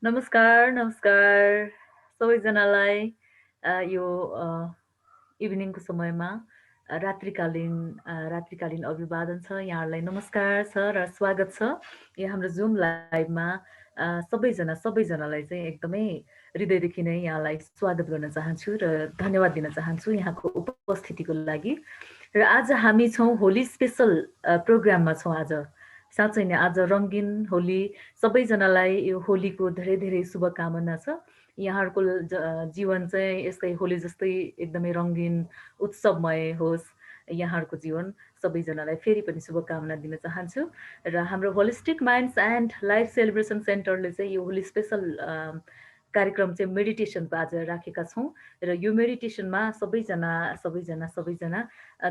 नमस्कार, नमस्कार सबैजनालाई यो इभिनिङको समयमा रात्रिकालीन अभिवादन छ। यहाँहरूलाई नमस्कार छ र स्वागत छ। यो हाम्रो जुम लाइभमा सबैजनालाई चाहिँ एकदमै हृदयदेखि नै यहाँलाई स्वागत गर्न चाहन्छु र धन्यवाद दिन चाहन्छु यहाँको उपस्थितिको लागि। र आज हामी छौँ होली स्पेसल प्रोग्राममा छौँ। आज साँच्चै नै आज रङ्गिन होली, सबैजनालाई यो होलीको धेरै धेरै शुभकामना छ। यहाँहरूको जीवन चाहिँ यस्तै होली जस्तै एकदमै रङ्गिन उत्सवमय होस्। यहाँहरूको जीवन सबैजनालाई फेरि पनि शुभकामना दिन चाहन्छु। र हाम्रो holistic minds and life celebration सेन्टरले चाहिँ यो होली स्पेसल कार्यक्रम चाहिँ मेडिटेसनको आज राखेका छौँ। र यो मेडिटेसनमा सबैजना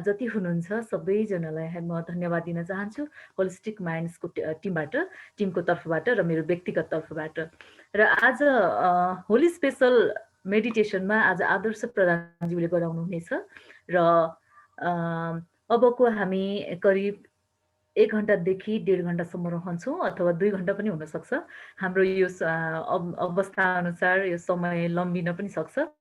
जति हुनुहुन्छ सबैजनालाई म धन्यवाद दिन चाहन्छु होलिस्टिक माइन्ड्सको टिमको तर्फबाट र मेरो व्यक्तिगत तर्फबाट। र आज होली स्पेसल मेडिटेसनमा आज आदर्श प्रधानज्यूले गराउनुहुनेछ र अबको हामी करिब 1 घण्टादेखि 1.5 घण्टासम्म रहन्छौँ अथवा 2 घण्टा पनि हुनसक्छ। हाम्रो यो अवस्था अनुसार यो समय लम्बिन पनि सक्छ।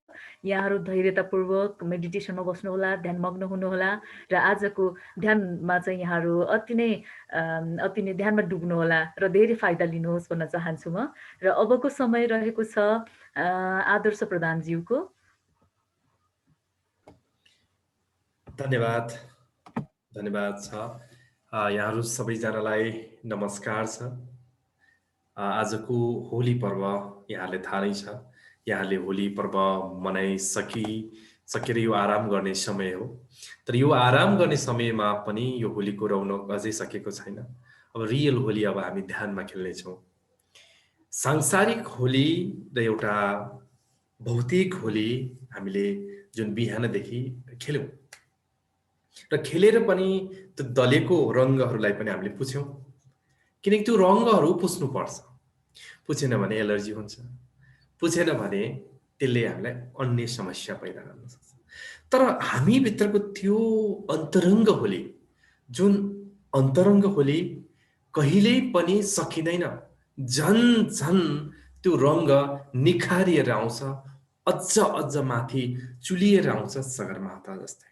यहाँहरू धैर्यतापूर्वक मेडिटेसनमा बस्नुहोला, ध्यानमग्न हुनुहोला र आजको ध्यानमा चाहिँ यहाँहरू अति नै ध्यानमा डुब्नुहोला र धेरै फाइदा लिनुहोस् भन्न चाहन्छु म। र अबको समय रहेको छ आदर्श प्रधानज्यूको। धन्यवाद छ। यहाँहरू सबैजनालाई नमस्कार छ। आजको होली पर्व यहाँले थाहा नै छ। यहाँले होली पर्व मनाइसकेर यो आराम गर्ने समय हो। तर यो आराम गर्ने समयमा पनि यो होलीको रौनक अझै सकेको छैन। अब रियल होली अब हामी ध्यानमा खेल्नेछौँ। सांसारिक होली र एउटा भौतिक होली हामीले जुन बिहानदेखि खेल्यौँ र खेलेर पनि त्यो दलेको रङ्गहरूलाई पनि हामीले पुछ्यौँ, किनकि त्यो रङ्गहरू पुस्नुपर्छ। पुछेन भने एलर्जी हुन्छ, पुछेन भने त्यसले हामीलाई अन्य समस्या पैदा गर्न सक्छ। तर हामीभित्रको त्यो अन्तरङ्ग होली, जुन अन्तरङ्ग होली कहिल्यै पनि सकिँदैन। झन त्यो रङ्ग निखारिएर आउँछ, अझ माथि चुलिएर आउँछ सगरमाथा जस्तै।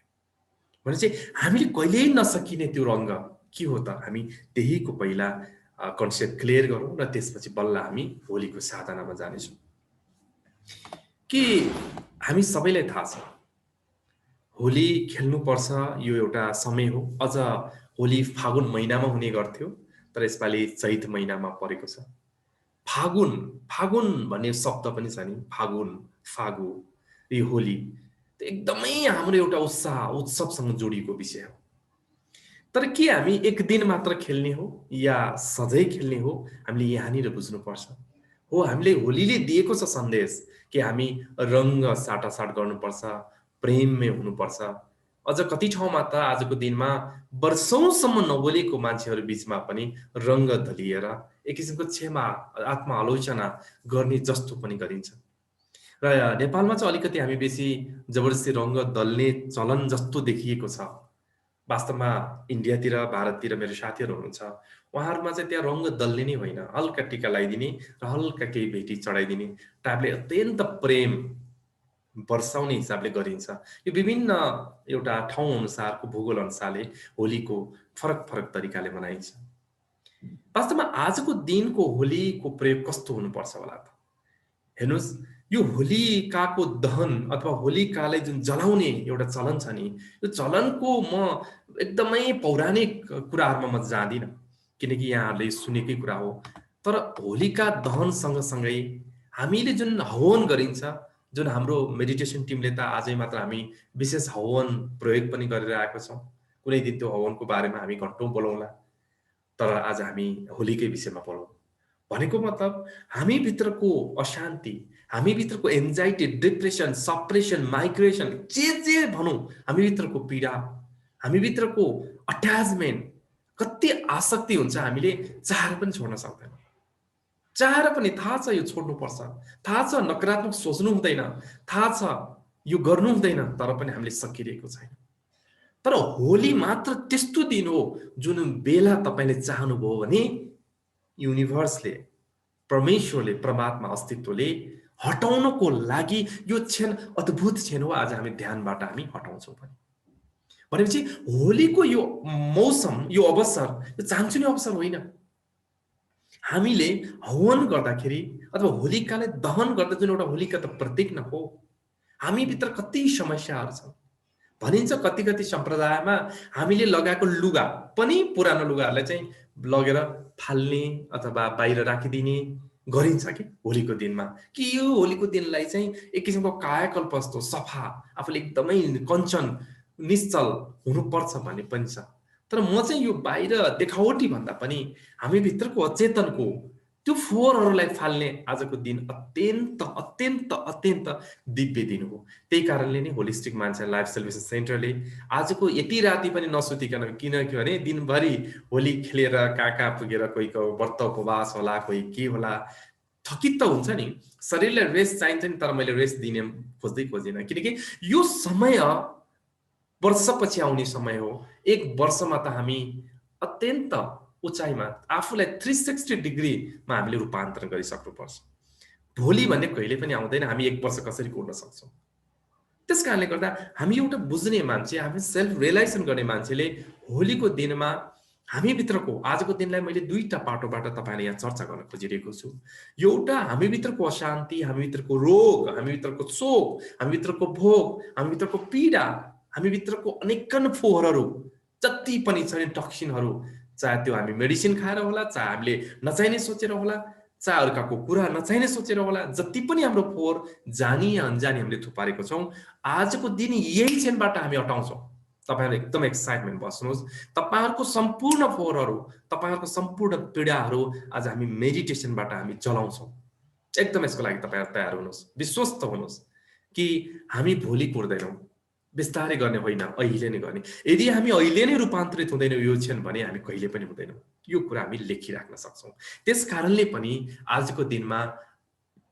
भनेपछि हामीले कहिल्यै नसकिने त्यो रङ्ग के हो त? हामी त्यहीको पहिला कन्सेप्ट क्लियर गरौँ र त्यसपछि बल्ल हामी होलीको साधनामा जानेछौँ। कि हामी सबैलाई थाहा छ होली खेल्नुपर्छ, यो एउटा समय हो। अझ होली फागुन महिनामा हुने गर्थ्यो, तर यसपालि चैत महिनामा परेको छ। फागुन भन्ने शब्द पनि छ नि, फागु यो होली एकदमै हाम्रो एउटा उत्सवसँग जोडिएको विषय हो। तर के हामी एक दिन मात्र खेल्ने हो या सधैँ खेल्ने हो? हामीले यहाँनिर बुझ्नुपर्छ। हो, हामीले होलीले दिएको छ सन्देश कि हामी रङ्ग साटासाट गर्नुपर्छ, प्रेममय हुनुपर्छ। अझ कति ठाउँमा त आजको दिनमा वर्षौंसम्म नबोलेको मान्छेहरू बीचमा पनि रङ्ग दलिएर एक किसिमको क्षमा आत्मआलोचना गर्ने जस्तो पनि गरिन्छ। र नेपालमा चाहिँ अलिकति हामी बेसी जबरजस्ती रङ्ग दल्ने चलन जस्तो देखिएको छ। वास्तवमा इन्डियातिर, भारततिर मेरो साथीहरू हुनुहुन्छ, उहाँहरूमा चाहिँ त्यहाँ रङ्ग दल्ने नै होइन, हल्का टिका लगाइदिने र हल्का केही भेटी चढाइदिने टाइपले अत्यन्त प्रेम वर्षाउने हिसाबले गरिन्छ। यो विभिन्न एउटा ठाउँ अनुसारको भूगोल अनुसारले होलीको फरक तरिकाले मनाइन्छ। वास्तवमा आजको दिनको होलीको प्रयोग कस्तो हुनुपर्छ होला त? हेर्नुहोस्, यो होलिकाको दहन अथवा होलिकालाई जुन जलाउने एउटा चलन छ नि, यो चलनको म एकदमै पौराणिक कुराहरूमा म जाँदिनँ, किनकि यहाँहरूले सुनेकै कुरा हो। तर होलिका दहन सँगसँगै हामीले जुन हवन गरिन्छ, जुन हाम्रो मेडिटेसन टिमले त आजै मात्र हामी विशेष हवन प्रयोग पनि गरेर आएको छौँ। कुनै दिन त्यो हवनको बारेमा हामी घन्टौँ बोलौँला, तर आज हामी होलीकै विषयमा बोलौँ। भनेको मतलब हामीभित्रको अशान्ति, हामीभित्रको एन्जाइटी, डिप्रेसन, सप्रेसन, माइग्रेसन, जे भनौँ, हामीभित्रको पीडा, हामीभित्रको अट्याचमेन्ट, कति आसक्ति हुन्छ हामीले चाहेर पनि छोड्न सक्दैन। चाहेर पनि थाहा छ यो छोड्नुपर्छ, थाहा छ नकारात्मक सोच्नु हुँदैन, थाहा छ यो गर्नु हुँदैन, तर पनि हामीले सकिरहेको छैन। तर होली मात्र त्यस्तो दिन हो जुन बेला तपाईँले चाहनुभयो भने युनिभर्सले परमेश्वरले परमात्मा अस्तित्वले हटाउनको लागि यो क्षण अद्भुत क्षण हो। आज हामी ध्यानबाट हामी हटाउँछौँ भनेपछि होलीको यो मौसम, यो अवसर, यो चान्चुने अवसर होइन। हामीले हवन गर्दाखेरि अथवा होलिकालाई दहन गर्दा जुन एउटा होलिका त प्रतीक न हो, हामीभित्र कति समस्याहरू छन्। भनिन्छ कति कति सम्प्रदायमा हामीले लगाएको लुगा पनि पुरानो लुगाहरूलाई चाहिँ लगेर फाल्ने अथवा बाहिर राखिदिने गरिन्छ कि होलीको दिनमा, कि यो होलीको दिनलाई चाहिँ एक किसिमको कायाकल्प जस्तो सफा, आफूले एकदमै कञ्चन निश्चल हुनुपर्छ भन्ने पनि छ। तर म चाहिँ यो बाहिर देखावटी भन्दा पनि हामी भित्रको अचेतनको त्यो फोहोरहरूलाई फाल्ने आजको दिन अत्यन्त अत्यन्त अत्यन्त दिव्य दिन हो। त्यही कारणले नै होलिस्टिक मान्छे लाइफ सेलिब्रेसन सेन्टरले आजको यति राति पनि नसुतिकन, किनभने दिनभरि होली खेलेर कहाँ कहाँ पुगेर कोहीको व्रत उपवास होला, कोही के होला, थकित त हुन्छ नि, शरीरलाई रेस्ट चाहिन्छ नि। तर मैले रेस्ट दिने खोजिनँ, किनकि यो समय वर्षपछि आउने समय हो। एक वर्षमा त हामी अत्यन्त उचाइमा आफूलाई 360 डिग्रीमा हामीले रूपान्तरण गरिसक्नुपर्छ। भोलि भन्ने कहिले पनि आउँदैन, हामी एक वर्ष कसरी कुर्न सक्छौँ। त्यस कारणले गर्दा हामी एउटा बुझ्ने मान्छे, हामी सेल्फ रियलाइजेसन गर्ने मान्छेले होलीको दिनमा हामीभित्रको आजको दिनलाई मैले दुईटा पाटोबाट तपाईँलाई यहाँ चर्चा गर्न खोजिरहेको छु। एउटा हामीभित्रको अशान्ति, हामीभित्रको रोग, हामीभित्रको शोक, हामीभित्रको भोग, हामीभित्रको पीडा, हामीभित्रको अनेकन फोहोरहरू जति पनि छन् टक्सिनहरू, चाहे त्यो हामी मेडिसिन खाएर होला, चाहे हामीले नचाहिने सोचेर होला, चाहे अर्काको कुरा नचाहिने सोचेर होला, जति पनि हाम्रो फोहोर जानी या अन्जानी हामीले थुपारेको छौँ, आजको दिन यही क्षणबाट हामी हटाउँछौँ। तपाईँहरू एकदम एक्साइटमेन्ट बस्नुहोस्। तपाईँहरूको सम्पूर्ण फोहोरहरू, तपाईँहरूको सम्पूर्ण पीडाहरू आज हामी मेडिटेसनबाट हामी जलाउँछौँ। एकदम यसको लागि तपाईँहरू तयार हुनुहोस्, विश्वस्त हुनुहोस् कि हामी भोलि कुर्दैनौँ, बिस्तारै गर्ने होइन, अहिले नै गर्ने। यदि हामी अहिले नै रूपान्तरित हुँदैनौँ यो क्षण भने हामी कहिले पनि हुँदैनौँ। यो कुरा हामी लेखिराख्न सक्छौँ। त्यस कारणले पनि आजको दिनमा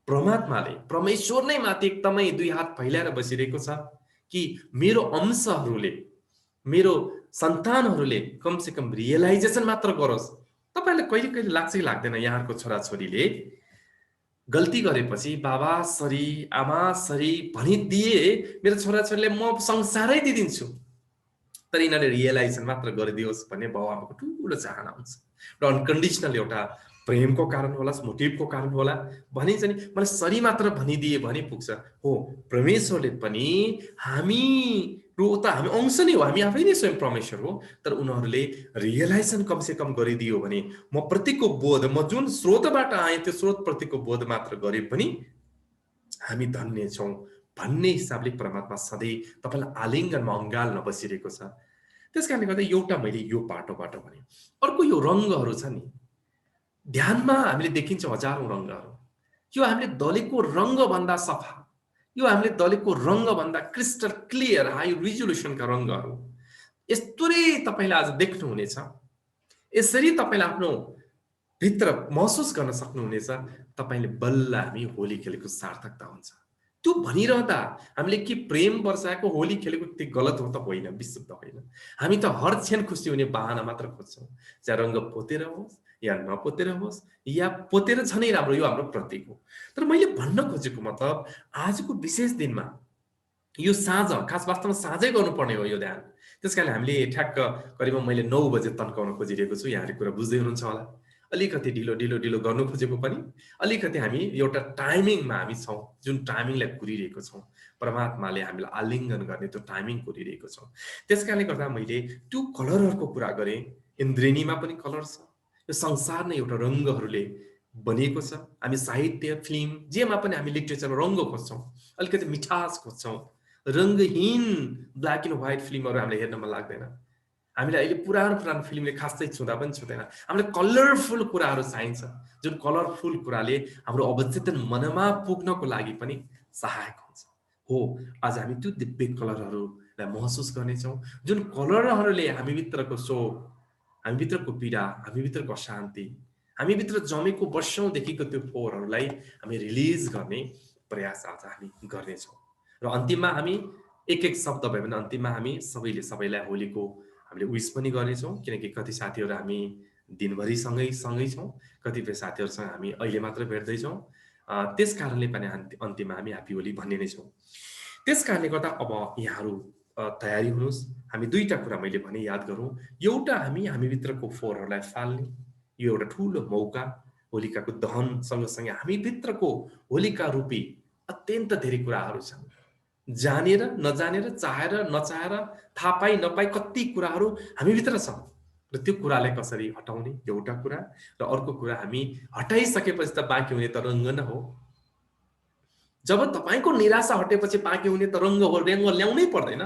परमात्माले, परमेश्वर नै माथि एकदमै दुई हात फैलाएर बसिरहेको छ कि मेरो अंशहरूले, मेरो सन्तानहरूले कमसेकम रियलाइजेसन मात्र गरोस्। तपाईँलाई कहिले कहिले लाग्छ कि लाग्दैन, यहाँको छोराछोरीले गल्ती गरेपछि बाबा सरी, आमा सरी भनिदिए मेरो छोराछोरीले म संसारै दिइदिन्छु, तर यिनीहरूले रियलाइजेसन मात्र गरिदियोस् भन्ने बाबुआमाको ठुलो चाहना हुन्छ। र अनकन्डिसनल एउटा प्रेमको कारण होला, मोटिभको कारण होला, भनिन्छ नि मलाई सरी मात्र भनिदिए भने पुग्छ। हो, परमेश्वरले पनि हामी अंश नै हो, हामी आफै नै स्वयं परमेश्वर हो, तर उनीहरूले रियलाइजेसन कमसेकम गरिदियो भने, म प्रतिको बोध, म जुन स्रोतबाट आएँ त्यो स्रोत प्रतिको बोध मात्र गरे पनि हामी धन्य छौँ भन्ने हिसाबले परमात्मा सधैँ तपाईँलाई आलिङ्गनमा अङ्गाल्न बसिरहेको छ। त्यस कारणले गर्दा एउटा मैले यो पाटोबाट भने। अर्को यो रङ्गहरू छ नि, ध्यानमा हामीले देखिन्छौँ हजारौँ रङ्गहरू। यो हामीले दलेको रङ्गभन्दा सफा, यो हामीले दलेको रङ्गभन्दा क्रिस्टल क्लियर हाई रिजोल्युसनका रङ्गहरू यस्तोरै तपाईँले आज देख्नुहुनेछ। यसरी तपाईँले आफ्नो भित्र महसुस गर्न सक्नुहुनेछ, तपाईँले बल्ल हामी होली खेलेको सार्थकता हुन्छ। त्यो भनिरहँदा हामीले के प्रेम वर्षाएको होली खेलेको त्यो गलत हो त होइन, विशुद्ध होइन। हामी त हर क्षण खुसी हुने बहाना मात्र खोज्छौँ, चाहे रङ्ग पोतेर होस् या नपोतेर होस्, या पोतेर झनै राम्रो, यो हाम्रो प्रतीक हो। तर मैले भन्न खोजेको मतलब आजको विशेष दिनमा यो साँझ, खास वास्तवमा साँझै गर्नुपर्ने हो यो ध्यान। त्यस कारण हामीले ठ्याक्क करिब मैले 9 बजे तन्काउन खोजिरहेको छु, यहाँले कुरा बुझ्दै हुनुहुन्छ होला। अलिकति ढिलो ढिलो ढिलो गर्नु खोजेको पनि अलिकति हामी एउटा टाइमिङमा हामी छौँ, जुन टाइमिङलाई कुरिरहेको छौँ। परमात्माले हामीलाई आलिङ्गन गर्ने त्यो टाइमिङ कुरिरहेको छौँ। त्यस कारणले गर्दा मैले त्यो कलरहरूको कुरा गरेँ। इन्द्रेणीमा पनि कलर छ, यो संसार नै एउटा रङ्गहरूले बनिएको छ। हामी साहित्य, फिल्म, जेमा पनि हामी लिटरेचरमा रङ्ग खोज्छौँ, अलिकति मिठास खोज्छौँ। रङ्गहीन ब्ल्याक एन्ड व्हाइट फिल्महरू हामीले हेर्न मन लाग्दैन। हामीलाई अहिले पुरानो फिल्मले खासै छुँदा पनि छुँदैन। हामीलाई कलरफुल कुराहरू चाहिन्छ, जुन कलरफुल कुराले हाम्रो अवचेतन मनमा पुग्नको लागि पनि सहायक हुन्छ। हो, आज हामी त्यो दिव्य कलरहरूलाई महसुस गर्नेछौँ, जुन कलरहरूले हामीभित्रको शोक, हामीभित्रको पीडा, हामीभित्रको अशान्ति, हामीभित्र जमेको वर्षौँदेखिको त्यो फोहोरहरूलाई हामी रिलिज गर्ने प्रयास आज हामी गर्नेछौँ। र अन्तिममा हामी एक एक शब्द भयो भने अन्तिममा हामी सबैले सबैलाई होलीको हामीले विश पनि गर्नेछौँ, किनकि कति साथीहरू हामी दिनभरि सँगै छौँ, कतिपय साथीहरूसँग हामी अहिले मात्र भेट्दैछौँ। त्यस कारणले पनि अन्त्यमा हामी ह्याप्पी होली भन्ने नै छौँ। त्यस कारणले गर्दा अब यहाँहरू तयारी हुनुहोस्। हामी दुईटा कुरा मैले भने याद गरौँ। एउटा हामीभित्रको फोहोरहरूलाई फाल्ने यो एउटा ठुलो मौका, होलिकाको दहन सँगसँगै हामीभित्रको होलिका रूपी अत्यन्त धेरै कुराहरू छन्। जानेर नजानेर, चाहेर नचाहेर, थाहा पाई नपाई कति कुराहरू हामीभित्र छ र त्यो कुरालाई कसरी हटाउने एउटा कुरा। र अर्को कुरा, हामी हटाइसकेपछि त बाँकी हुने त रङ्ग न हो। जब तपाईँको निराशा हटेपछि बाँकी हुने त रङ्ग हो। रङ्ग ल्याउनै पर्दैन,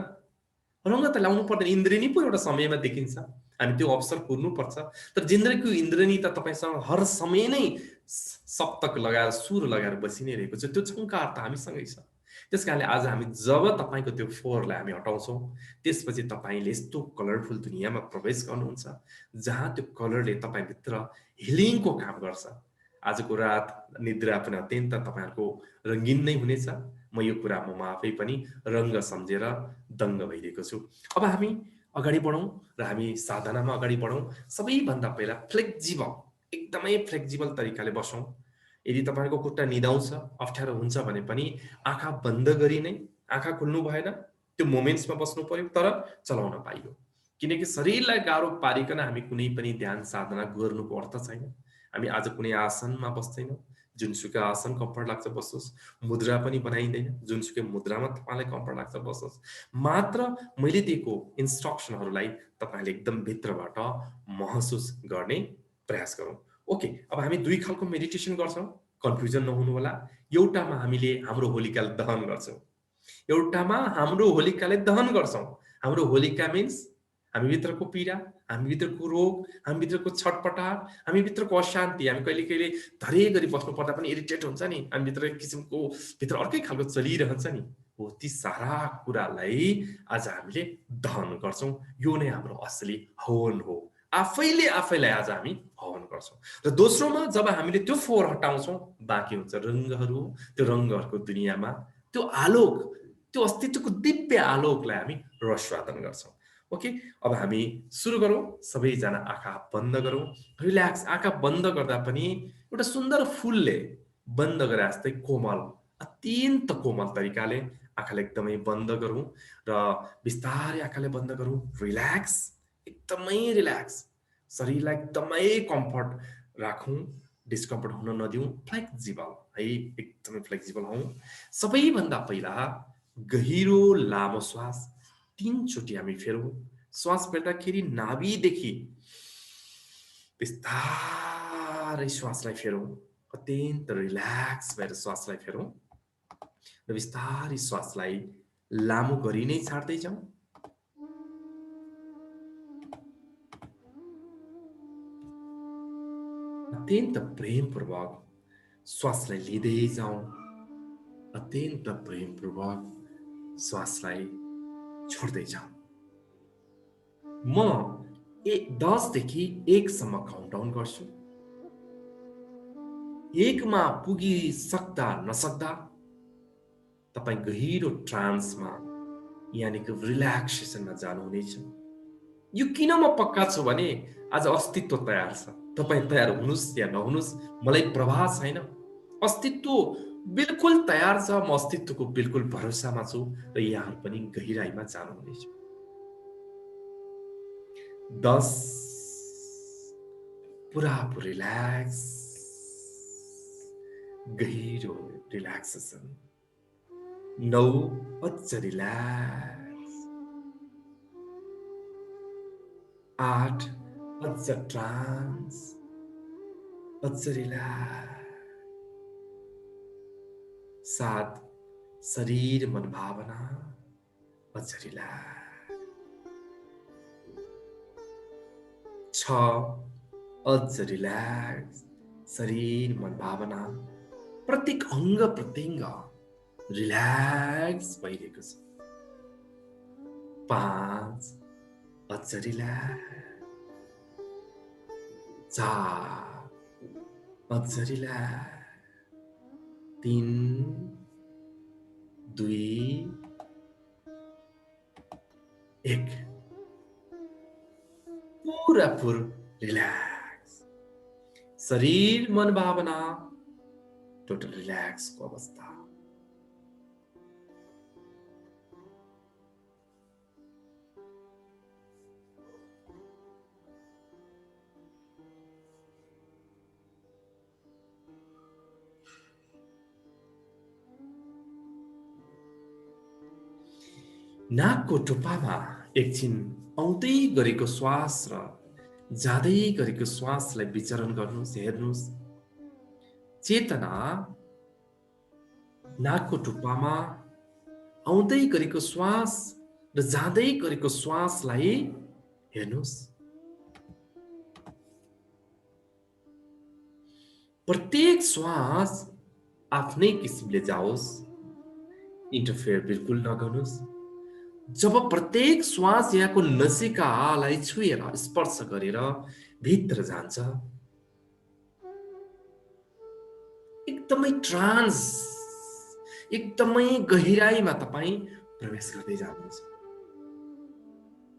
रङ्ग त ल्याउनु पर्दैन। इन्द्रेणी पो एउटा समयमा देखिन्छ, हामी त्यो अवसर कुर्नुपर्छ। तर जिन्दगीको इन्द्रेणी त तपाईँसँग हर समय नै सप्तक लगाएर सुर लगाएर बसि नै रहेको छ। त्यो झङ्कार त हामीसँगै छ। त्यस कारणले आज हामी जब तपाईँको त्यो फोहोरलाई हामी हटाउँछौँ, त्यसपछि तपाईँले यस्तो कलरफुल दुनियाँमा प्रवेश गर्नुहुन्छ जहाँ त्यो कलरले तपाईँभित्र हिलिङको काम गर्छ। आजको रात निद्रा पनि अत्यन्त तपाईँहरूको रङ्गिन नै हुनेछ। म यो कुरा म आफै पनि रङ्ग सम्झेर दङ्ग भइदिएको छु। अब हामी अगाडि बढौँ र हामी साधनामा अगाडि बढौँ। सबैभन्दा पहिला फ्लेक्जिबल, एकदमै फ्लेक्जिबल तरिकाले बसौँ। यदि तपाईँको खुट्टा निदाउँछ, अप्ठ्यारो हुन्छ भने पनि आँखा बन्द गरी नै, आँखा खुल्नु भएन, त्यो मोमेन्ट्समा बस्नु पर्यो, तर चलाउन पाइयो। किनकि शरीरलाई गाह्रो पारिकन हामी कुनै पनि ध्यान साधना गर्नुको अर्थ छैन। हामी आज कुनै आसनमा बस्दैनौँ। जुनसुकै आसन कम्फर्ट लाग्छ बस्नुहोस्। मुद्रा पनि बनाइँदैन, जुनसुकै मुद्रामा तपाईँलाई कम्फर्ट लाग्छ बस्नुहोस्। मात्र मैले दिएको इन्स्ट्रक्सनहरूलाई तपाईँले एकदम भित्रबाट महसुस गर्ने प्रयास गरौँ। ओके, अब हामी दुई खालको मेडिटेसन गर्छौँ, कन्फ्युजन नहुनु होला। एउटामा हामीले हाम्रो होलिकालाई दहन गर्छौँ, एउटामा हाम्रो होलिकालाई दहन गर्छौँ। हाम्रो होलिका मिन्स हामीभित्रको पीडा, हामीभित्रको रोग, हामीभित्रको छटपटाट, हामीभित्रको अशान्ति। हामी कहिले कहिले धरै गरी बस्नु पर्दा पनि इरिटेट हुन्छ नि, हामीभित्र एक किसिमको भित्र अर्कै खालको चलिरहन्छ नि, हो ती सारा कुरालाई आज हामीले दहन गर्छौँ। यो नै हाम्रो असली हवन हो। आफैले आफैलाई आज हामी हवन गर्छौँ। र दोस्रोमा जब हामीले त्यो फोहोर हटाउँछौँ, बाँकी हुन्छ रङ्गहरू। त्यो रङ्गहरूको दुनियाँमा त्यो आलोक, त्यो अस्तित्वको दिव्य आलोकलाई हामी रसवादन गर्छौँ। ओके, अब हामी सुरु गरौँ। सबैजना आँखा बन्द गरौँ, रिल्याक्स। आँखा बन्द गर्दा पनि एउटा सुन्दर फुलले बन्द गरे जस्तै कोमल, अत्यन्त कोमल तरिकाले आँखालाई एकदमै बन्द गरौँ र बिस्तारै आँखालाई बन्द गरौँ। रिल्याक्स, एकदमै रिल्याक्स। शरीरलाई एकदमै कम्फर्ट राखौँ, डिस्कम्फर्ट हुन नदिउँ। फ्लेक्जिबल है, एकदमै फ्लेक्जिबल हौँ। सबैभन्दा पहिला गहिरो लामो श्वास 3 चोटि हामी फेरौँ। श्वास फेर्दाखेरि नाभिदेखि बिस्तारै श्वासलाई फेरौँ, अत्यन्त रिल्याक्स भएर श्वासलाई फेरौँ र बिस्तारै श्वासलाई लामो गरी नै छाड्दै जाउँ। अत्यन्त प्रेमपूर्वक श्वासलाई लिँदै जाउँ, अत्यन्त प्रेमपूर्वक श्वासलाई छोड्दै जाउँ। म 10 देखि 1 सम्म काउन्टडाउन गर्छु। 1 मा पुगिसक्दा नसक्दा तपाईँ गहिरो ट्रान्समा, यानि कि रिल्याक्सेसनमा जानुहुनेछ। यो किन म पक्का छु भने आज अस्तित्व तयार छ। तपाईँ तयार हुनुहोस् या नहुनुहोस् मलाई प्रभाव छैन। अस्तित्व बिल्कुल तयार छ। म अस्तित्वको बिल्कुल भरोसामा छु र यहाँहरू पनि गहिराइमा जानुहुनेछ। 10 पुरा रिल्याक्स, गहिरो रिल्याक्सेसन। 9 अझ रिल्याक्स। 8 अझ ट्रान्स, अझ रिल्याक्स। 7 शरीर मन भावना, अझ रिल्याक्स। 6 अझ रिल्याक्स, शरीर मन भावना प्रत्येक अङ्ग प्रत्यङ्ग रिल्याक्स भइरहेको छ। 5 अझ रिल्याक्स। 4 अझ रिल्याक्स। 3 2 1 पुरा रिल्याक्स। शरीर मन भावना टोटल रिल्याक्सको अवस्था। नाकको टुप्पामा एकछिन आउँदै गरेको श्वास र जाँदै गरेको श्वासलाई विचरण गर्नुहोस्, हेर्नुहोस्। चेतना नाकको टुप्पामा आउँदै गरेको श्वास र जाँदै गरेको श्वासलाई हेर्नुहोस्। प्रत्येक श्वास आफ्नै किसिमले जाओस्, इन्टरफेयर बिल्कुल नगर्नुहोस्। जब प्रत्येक श्वास यहाँको नसिकालाई छुएर स्पर्श गरेर भित्र जान्छ, एकदमै ट्रान्स, एकदमै गहिराईमा तपाईँ प्रवेश गर्दै जानुहुन्छ।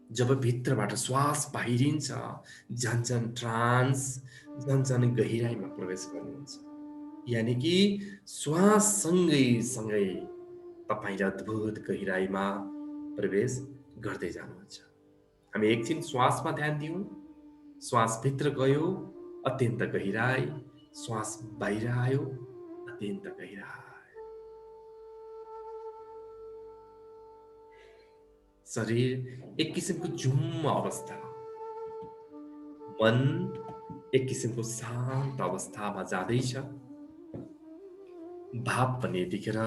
जब भित्रबाट श्वास बाहिरिन्छ, झन् ट्रान्स, झन् गहिराईमा प्रवेश गर्नुहुन्छ। यानि कि श्वास सँगै तपाईले अद्भुत गहिराईमा प्रवेश गर्दै जानुहुन्छ। हामी एकछिन श्वासमा ध्यान दियौं। श्वास भित्र गयो, अत्यन्त गहिराई, श्वास बाहिर आयो, अत्यन्त गहिराई। शरीर एक किसिमको जुम्म अवस्था, मन एक किसिमको शान्त अवस्थामा जाँदैछ। भाव पनि यतिखेर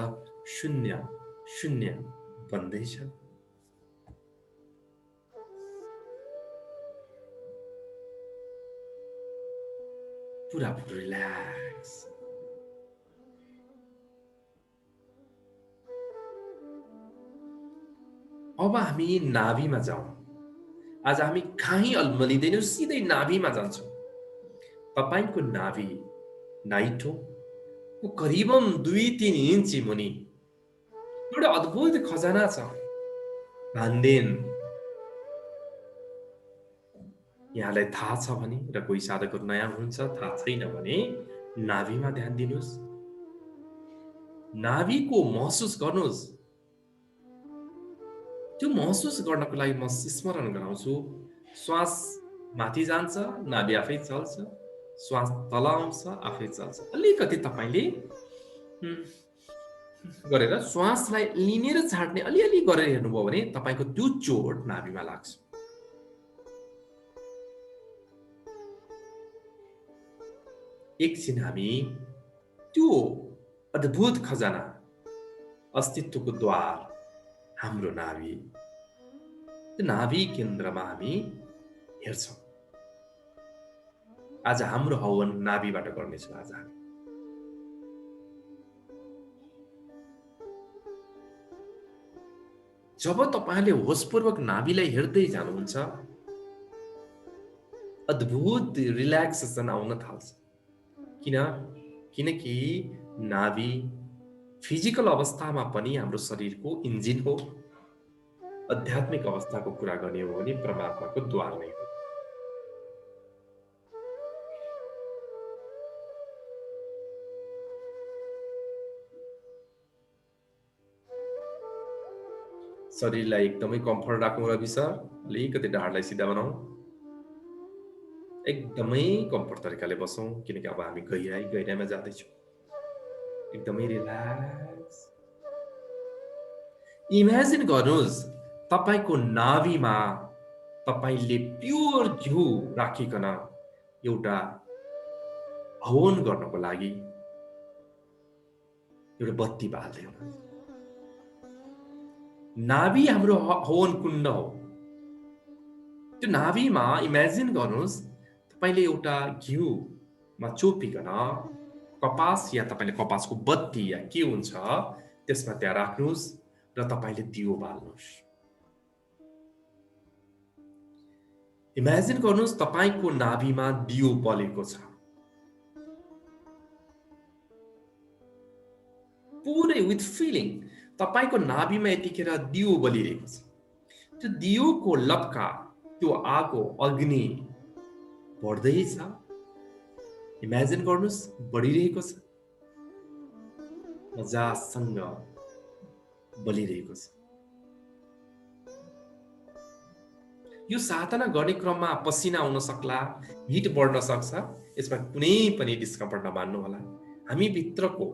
शून्य शून्य बन्दैछ। पुरा रिल्याक्स। अब हामी नाभिमा जाउँ। आज हामी कहीँ अल्मलिँदैनौँ, सिधै नाभिमा जान्छौँ। तपाईको नाभि नाइटोको करिबन 2-3 इन्ची मुनि एउटा अद्भुत खजाना छ। भान्देन यहाँलाई थाहा छ भने र कोही साधकहरू नयाँ हुनुहुन्छ, थाहा छैन भने नाभिमा ध्यान दिनुहोस्। नाभिको महसुस गर्नुहोस्। त्यो महसुस गर्नको लागि म स्मरण गराउँछु। श्वास माथि जान्छ, नाभि आफै चल्छ। श्वास तल आउँछ, आफै चल्छ। अलिकति तपाईले गरेर श्वासलाई लिने र छाड्ने अलिअलि गरेर हेर्नुभयो भने तपाईको त्यो चोट नाभिमा लाग्छ। एकछिन हामी त्यो अद्भुत खजाना, अस्तित्वको द्वार, हाम्रो नाभि, त्यो नाभि केन्द्रमा हामी हेर्छौं। आज हाम्रो हवन नाभिबाट गर्नेछौँ। आज हामी जब तपाईले होशपूर्वक नाभिलाई हेर्दै जानुहुन्छ, अद्भुत रिल्याक्सेसन आउन थाल्छ। किनकि नाभि फिजिकल अवस्थामा पनि हाम्रो शरीरको इन्जिन हो। आध्यात्मिक अवस्थाको कुरा गर्ने हो भने परमात्माको द्वार नै हो। शरीरलाई एकदमै कम्फर्ट राखौँ रवि सर। अलिकति ढाडलाई सिधा बनाऊ। एकदमै कम्फर्ट तरिकाले बसौँ, किनकि अब हामी गहिराईमा जाँदैछौँ। एकदमै रिल्याक्स। इमेजिन गर्नुहोस्, तपाईको नाभिमा तपाईले प्योर घिउ राखिकन एउटा हवन गर्नको लागि एउटा बत्ती बाल्दै हुनुहुन्छ। नाभि हाम्रो हवन कुण्ड हो। त्यो नाभिमा इमेजिन गर्नुहोस्, तपाईले एउटा घिउमा चोपिकन कपास या तपाईले कपासको बत्ती या के हुन्छ त्यसमा त्यहाँ राख्नुहोस् र तपाईले दियो बाल्नुहोस्। इमेजिन गर्नुहोस्, तपाईको नाभिमा दियो बलेको छ। पुरै विथ फिलिङ तपाईको नाभिमा यतिखेर दियो बलिरहेको छ। त्यो दियोको लपका, त्यो आगो, अग्नि बढ्दैछ इमेजिन गर्नुहोस् बढिरहेको छ, मजासँग बलिरहेको छ। यो साधना गर्ने क्रममा पसिना आउन सक्ला, हिट बढ्न सक्छ, यसमा कुनै पनि डिस्कम्फर्ट नमान्नु होला। हामी भित्रको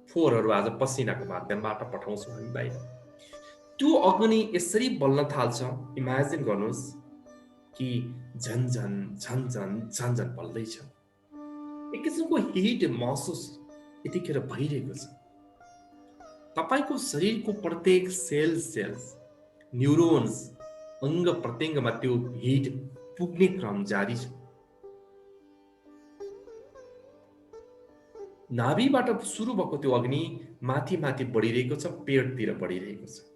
फोहोरहरू आज पसिनाको माध्यमबाट पठाउँछौँ हामी बाहिर। त्यो अग्नि यसरी बल्न थाल्छ, इमेजिन गर्नुहोस् कि झन्झन झन्झन झन्झन बल्दैछ। एक किसिमको हिट महसुस यतिखेर भइरहेको छ। तपाईको शरीरको प्रत्येक सेल्स, न्युरोन्स, अङ्ग प्रत्यङ्गमा त्यो हिट पुग्ने क्रम जारी छ। नाभिबाट सुरु भएको त्यो अग्नि माथि माथि बढिरहेको छ, पेटतिर बढिरहेको छ।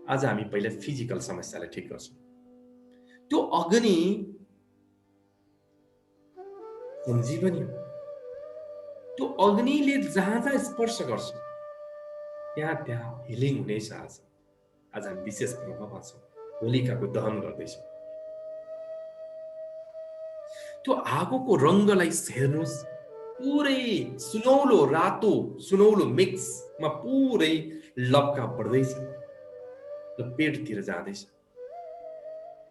आज हामी पहिला फिजिकल समस्यालाई ठिक गर्छौँ। त्यो अग्नि सञ्जीवनी हो। त्यो अग्निले जहाँ जहाँ स्पर्श गर्छ त्यहाँ हिलिङ हुनेछ। आज हामी विशेष क्रममा छौँ, होलिकाको दहन गर्दैछौँ। त्यो आगोको रङ्गलाई हेर्नुहोस्, पुरै सुनौलो रातो सुनौलो मिक्समा पुरै लपका बढ्दैछ र पेटतिर जाँदैछ।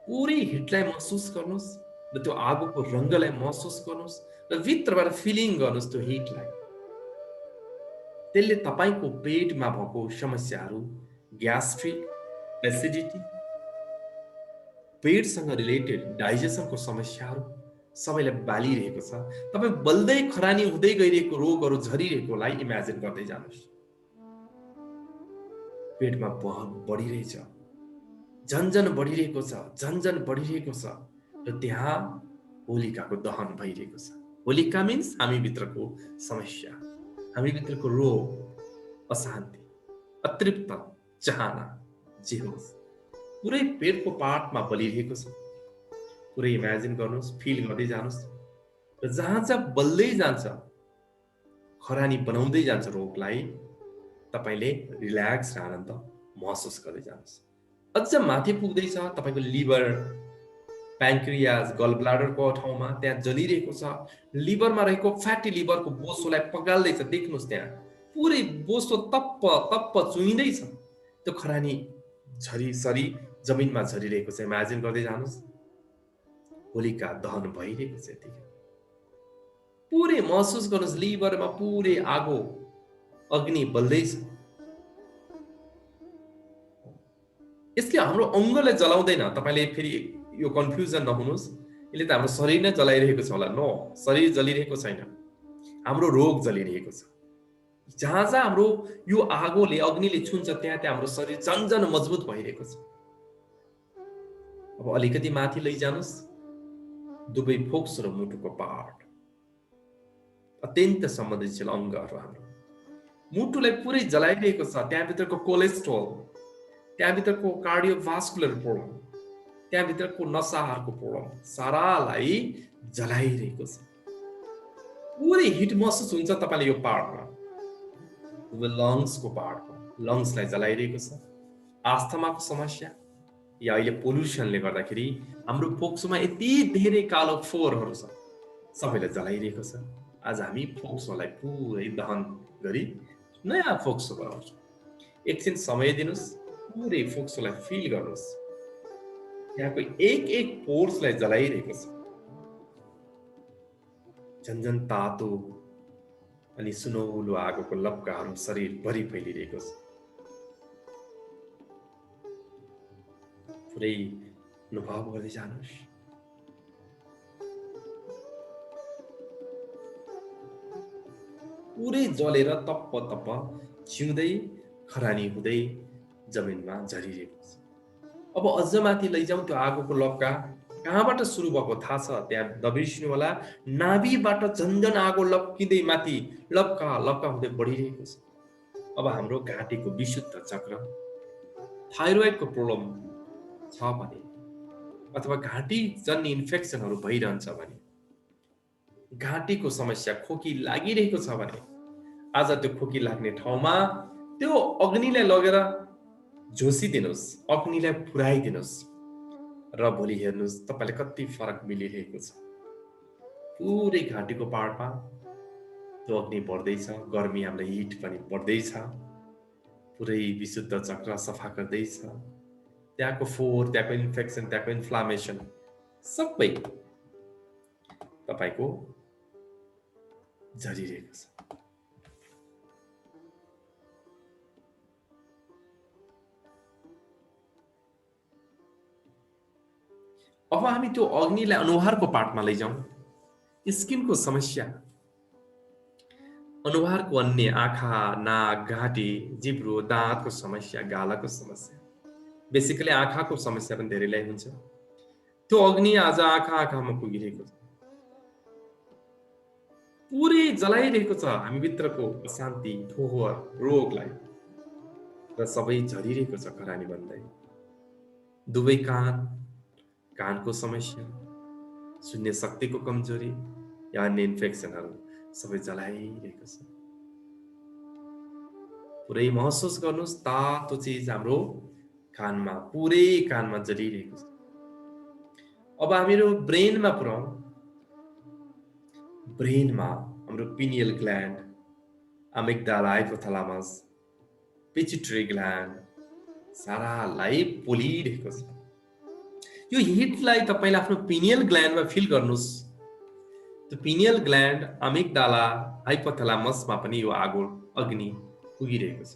पुरै हिटलाई महसुस गर्नुहोस् र त्यो आगोको रङ्गलाई महसुस गर्नुहोस् र भित्रबाट फिलिङ गर्नुहोस् त्यो हिटलाई। त्यसले तपाईको पेटमा भएको समस्याहरू, ग्यास्ट्रिक, एसिडिटी, पेटसँग रिलेटेड डाइजेसनको समस्याहरू सबैलाई बालिरहेको छ। तपाईँ बल्दै खरानी हुँदै गइरहेको रोगहरू झरिरहेकोलाई इमेजिन गर्दै जानुहोस्। पेटमा बढिरहेछ, झन्झन बढिरहेको छ, झन्झन बढिरहेको छ र त्यहाँ होलिकाको दहन भइरहेको छ। होलिका मिन्स हामी भित्रको समस्या, हामी भित्रको रोग, अशान्ति, अतृप्त चाहना जे होस् पुरै पेटको पार्टमा बलिरहेको छ। पुरै इमेजिन गर्नुहोस्, फिल गर्दै जानुहोस् र जहाँ जहाँ बल्दै जान्छ, खरानी बनाउँदै जान्छ रोगलाई, तपाईले रिल्याक्स र आनन्द महसुस गर्दै जानुहोस्। अझ माथि पुग्दैछ तपाईको लिभर, प्यान्क्रियाज, गल ब्लाडरको ठाउँमा, त्यहाँ जलिरहेको छ। लिभरमा रहेको फ्याटी लिभरको बोसोलाई पगाल्दैछ, देख्नुहोस् त्यहाँ पुरै बोसो तप्प तप्प चुइँदैछ। त्यो खरानी झरी जमिनमा झरिरहेको छ, इमेजिन गर्दै जानुहोस्। होलिका दहन भइरहेको छ यतिखेर। पुरै महसुस गर्नुहोस्, लिभरमा पुरै आगो अग्नि बल्दैछ। यसले हाम्रो अङ्गलाई जलाउँदैन। तपाईले फेरि यो कन्फ्युजन नहुनुहोस्, यसले त हाम्रो शरीर नै जलाइरहेको छ होला। नो, शरीर जलिरहेको छैन, हाम्रो रोग जलिरहेको छ। जहाँ जहाँ हाम्रो यो आगोले, अग्निले छुन्छ त्यहाँ त्यहाँ हाम्रो शरीर झन्झन मजबुत भइरहेको छ। अब अलिकति माथि लैजानुहोस्, दुवै फोक्स र मुटुको पार्ट अत्यन्त सम्बन्धित अङ्गहरू हाम्रो मुटुलाई पुरै जलाइरहेको छ। त्यहाँभित्रको कोलेस्ट्रोल, त्यहाँभित्रको कार्डियोभास्कुलर प्रोब्लम, त्यहाँभित्रको नसाहरूको प्रोब्लम सारालाई जलाइरहेको छ। पुरै हिट महसुस हुन्छ तपाईले यो पार्टमा, लङ्सको पार्टमा लङ्सलाई जलाइरहेको छ। आस्थमाको समस्या या अहिले पोल्युसनले गर्दाखेरि हाम्रो फोक्सोमा यति धेरै कालो फोहोरहरू छ, सबैलाई जलाइरहेको छ। आज हामी फोक्सोलाई पुरै दहन गरी नयाँ फोक्सो बनाउँछौँ। एकछिन समय दिनुहोस्, पुरै फोक्सोलाई फिल गर्नुहोस्। यहाँको एक एक पोर्सलाई जलाइरहेको छ। झन्झन तातो अनि सुनौलो आगोको लपकाहरू शरीरभरि फैलिरहेको छ। पुरै अनुभव गर्दै जानुहोस्। पुरै जलेर तप्प तप्प छिउँदै खरानी हुँदै जमिनमा झरिरहेको छ। अब अझ माथि लैजाउँ, त्यो आगोको लपका कहाँबाट सुरु भएको थाहा छ? त्यहाँ नबिर्सिनु होला, नाभिबाट झन्झन आगो लप्किँदै माथि लपका लपका हुँदै बढिरहेको छ। अब हाम्रो घाँटीको विशुद्ध चक्र, थाइरोइडको प्रब्लम छ भने, अथवा घाँटी जन्य इन्फेक्सनहरू भइरहन्छ भने, घाँटीको समस्या, खोकी लागिरहेको छ भने, आज त्यो खोकी लाग्ने ठाउँमा त्यो अग्निलाई लगेर झोसिदिनुहोस्, अग्निलाई फुराइदिनुहोस् र भोलि हेर्नुहोस् तपाईलाई कति फरक मिलिरहेको छ। पुरै घाँटीको पाहाडमा त्यो अग्नि बढ्दैछ, गर्मी हामीलाई हिट पनि बढ्दैछ, पुरै विशुद्ध चक्र सफा गर्दैछ। त्यहाँको फोहोर, त्यहाँको इन्फेक्सन, त्यहाँको इन्फ्लामेसन सबै तपाईको झरिरहेको छ। अब हामी त्यो अग्निलाई अनुहारको पार्टमा लैजाउँ। स्किनको समस्या, अनुहारको अन्य आँखा, नाक, घाँटी, जिब्रो, दाँतको समस्या, गालाको समस्या, बेसिकली आँखाको समस्या पनि धेरैलाई हुन्छ। त्यो अग्नि आज आँखामा पुगिरहेको छ, पुरै जलाइरहेको छ हामी भित्रको अशान्ति, फोहोर, रोगलाई, र सबै झरिरहेको छ खरानी बन्दै। दुवै कानको समस्या, सुन्ने शक्तिको कमजोरी या अन्य इन्फेक्सनहरू सबै जलाइरहेको छ। पुरै महसुस गर्नुहोस्, तातो चिज हाम्रो कानमा, पुरै कानमा जलिरहेको छ। अब हामीहरू ब्रेनमा पुऱ्याउँ। ब्रेनमा हाम्रो pineal gland, amygdala, hypothalamus, pituitary gland सारालाई पोलिरहेको छ। यो हिटलाई तपाईले आफ्नो पिनियल ग्ल्यान्डमा फिल गर्नुस्। त्यो पिनियल ग्ल्यान्ड, अमिग्डाला, हाइपोथालामसमा पनि यो आगो अग्नि पुगिरहेको छ।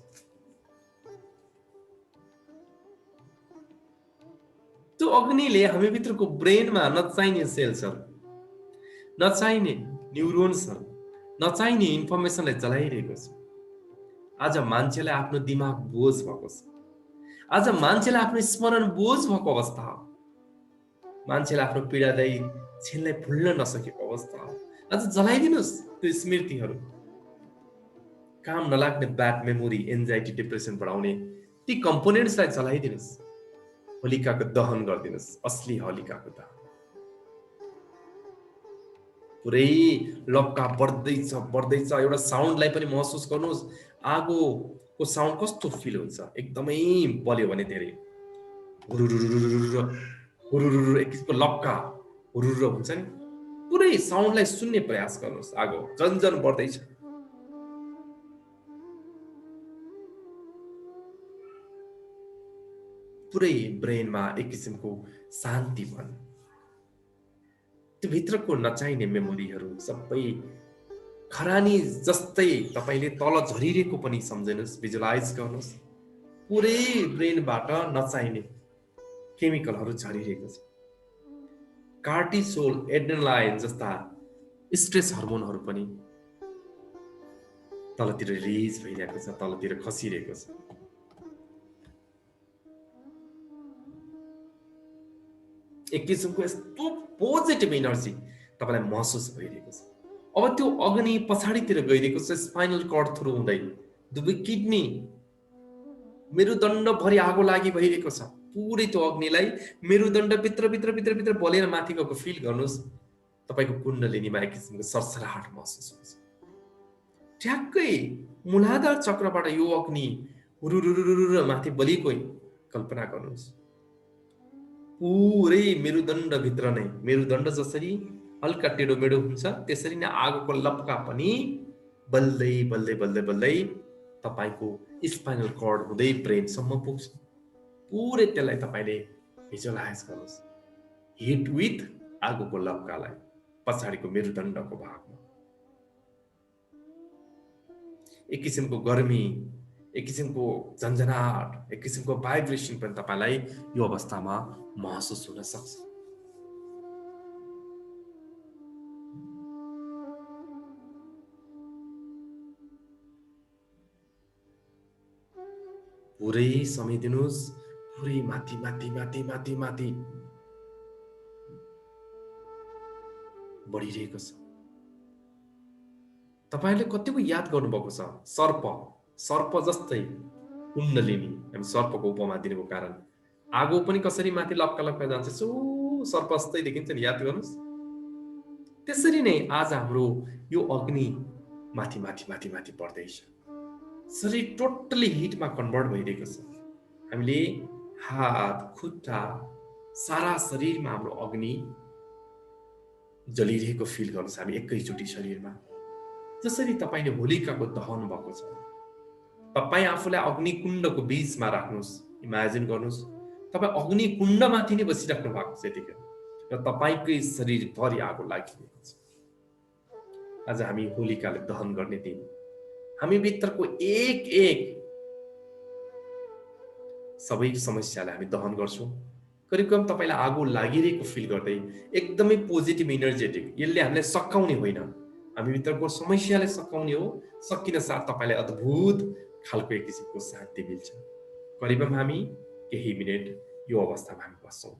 त्यो अग्निले हामी भित्रको ब्रेनमा नचाहिने सेल्सहरू, नचाहिने न्युरोन्सहरू, नचाहिने इन्फर्मेसनलाई जलाइरहेको छ। आज मान्छेलाई आफ्नो दिमाग बोझ भएको छ। आज मान्छेलाई आफ्नो स्मरण बोझ भएको अवस्था हो। मान्छेलाई आफ्नो पीडादायी क्षणलाई भुल्न नसकेको अवस्था हो। आज जलाइदिनुस् त्यो स्मृतिहरू, काम नलाग्ने ब्याड मेमोरी, एन्जाइटी, डिप्रेसन बढाउने ती कम्पोनेन्ट्सलाई जलाइदिनुस्। होलिकाको दहन गरिदिनुस्, असली होलिकाको दहन। पुरै लपका बढ्दैछ बढ्दैछ। एउटा साउन्डलाई पनि महसुस गर्नुहोस्। आगोको साउन्ड कस्तो फिल हुन्छ? एकदमै बल्यो भने धेरै हुरुरुरुरुरुरु एक किसिमको लपका हुरुरु हुन्छ नि, पुरै साउन्डलाई सुन्ने प्रयास गर्नुहोस्। आगो जन बढ्दैछ। पुरै ब्रेनमा एक किसिमको शान्ति भयो। त्यो भित्रको नचाहिने मेमोरीहरू सबै खरानी जस्तै तपाईले तल झरिरहेको पनि सम्झनुस्, भिजुअलाइज गर्नुस्। पुरै ब्रेनबाट नचाहिने केमिकलहरू झरिरहेको छ। कार्टिसोल, एड्रेनालाइन जस्ता स्ट्रेस हर्मोनहरू पनि तलतिर रिलिज भइरहेको छ, तलतिर खसिरहेको छ। एक किसिमको यस्तो पोजिटिभ एनर्जी तपाईलाई महसुस भइरहेको छ। अब त्यो अग्नि पछाडितिर गइरहेको छ, स्पाइनल कर्ड थ्रु हुँदै दुवै किडनी, मेरुदण्ड भरि आगो लागि भइरहेको छ। पुरै त्यो अग्निलाई मेरुदण्ड भित्र भित्र भित्र भित्र बलेर माथि गएको फिल गर्नुस्। तपाईको कुण्डलिनीमा एक किसिमको सरसराहट महसुस हुन्छ। ठ्याक्कै मूलाधार चक्रबाट यो अग्नि हुरुरुरुरुरु माथि बलिएको कल्पना गर्नुस्। पुरै मेरुदण्ड भित्र नै, मेरुदण्ड जसरी हल्का टेढो मेढो हुन्छ त्यसरी नै आगोको लपका पनि बल्दै बल्दै बल्दै बल्दै तपाईको स्पाइनल कर्ड हुँदै ब्रेनसम्म पुग्छ। पुरै त्यसलाई तपाईले भिजुअलाइज गर्नुस्। हिट विथ आगोको लपकालाई पछाडिको मेरुदण्डको भागमा एक किसिमको गर्मी, एक किसिमको झन्झनाट, एक किसिमको भाइब्रेसन पनि तपाईलाई यो अवस्थामा महसुस हुन सक्छ। पुरै समेटिनुस्, पुरै माथि माथि माथि माथि माथि बढिरहेको छ। तपाईले कतिको याद गर्नुभएको छ? सर्प जस्तै कुण्डलिनी, हामी सर्पको उपमा दिनुको कारण आगो पनि कसरी माथि लपका लपका जान्छ, सो सर्प जस्तै देखिन्छ नि, याद गर्नुस्। त्यसरी नै आज हाम्रो यो अग्नि माथि माथि माथि माथि बढ्दैछ। शरीर टोटली हिटमा कन्भर्ट भइरहेको छ। हामीले हात, खुट्टा, सारा शरीरमा हाम्रो अग्नि जलिरहेको फिल गर्नुहोस् हामी एकैचोटि शरीरमा। जसरी तपाईँले होलिकाको दहन भएको छ, तपाईँ आफूलाई अग्निकुण्डको बीचमा राख्नुहोस्, इमेजिन गर्नुहोस् तपाईँ अग्निकुण्डमाथि नै बसिराख्नु भएको छ यतिखेर र तपाईँकै शरीरभरि आगो लागिरहेको छ। आज हामी होलिकाले दहन गर्ने दिन, हामी भित्रको एक एक सबै समस्यालाई हामी दहन गर्छौँ। करिब करिब तपाईँलाई आगो लागिरहेको फिल गर्दै एकदमै पोजिटिभ इनर्जेटिक, यसले हामीलाई सकाउने होइन, हामी भित्रको समस्यालाई सकाउने हो। सकिन साथ तपाईँलाई अद्भुत खालको एक किसिमको शान्ति मिल्छ। करिब हामी केही मिनट यो अवस्थामा हामी बस्छौँ।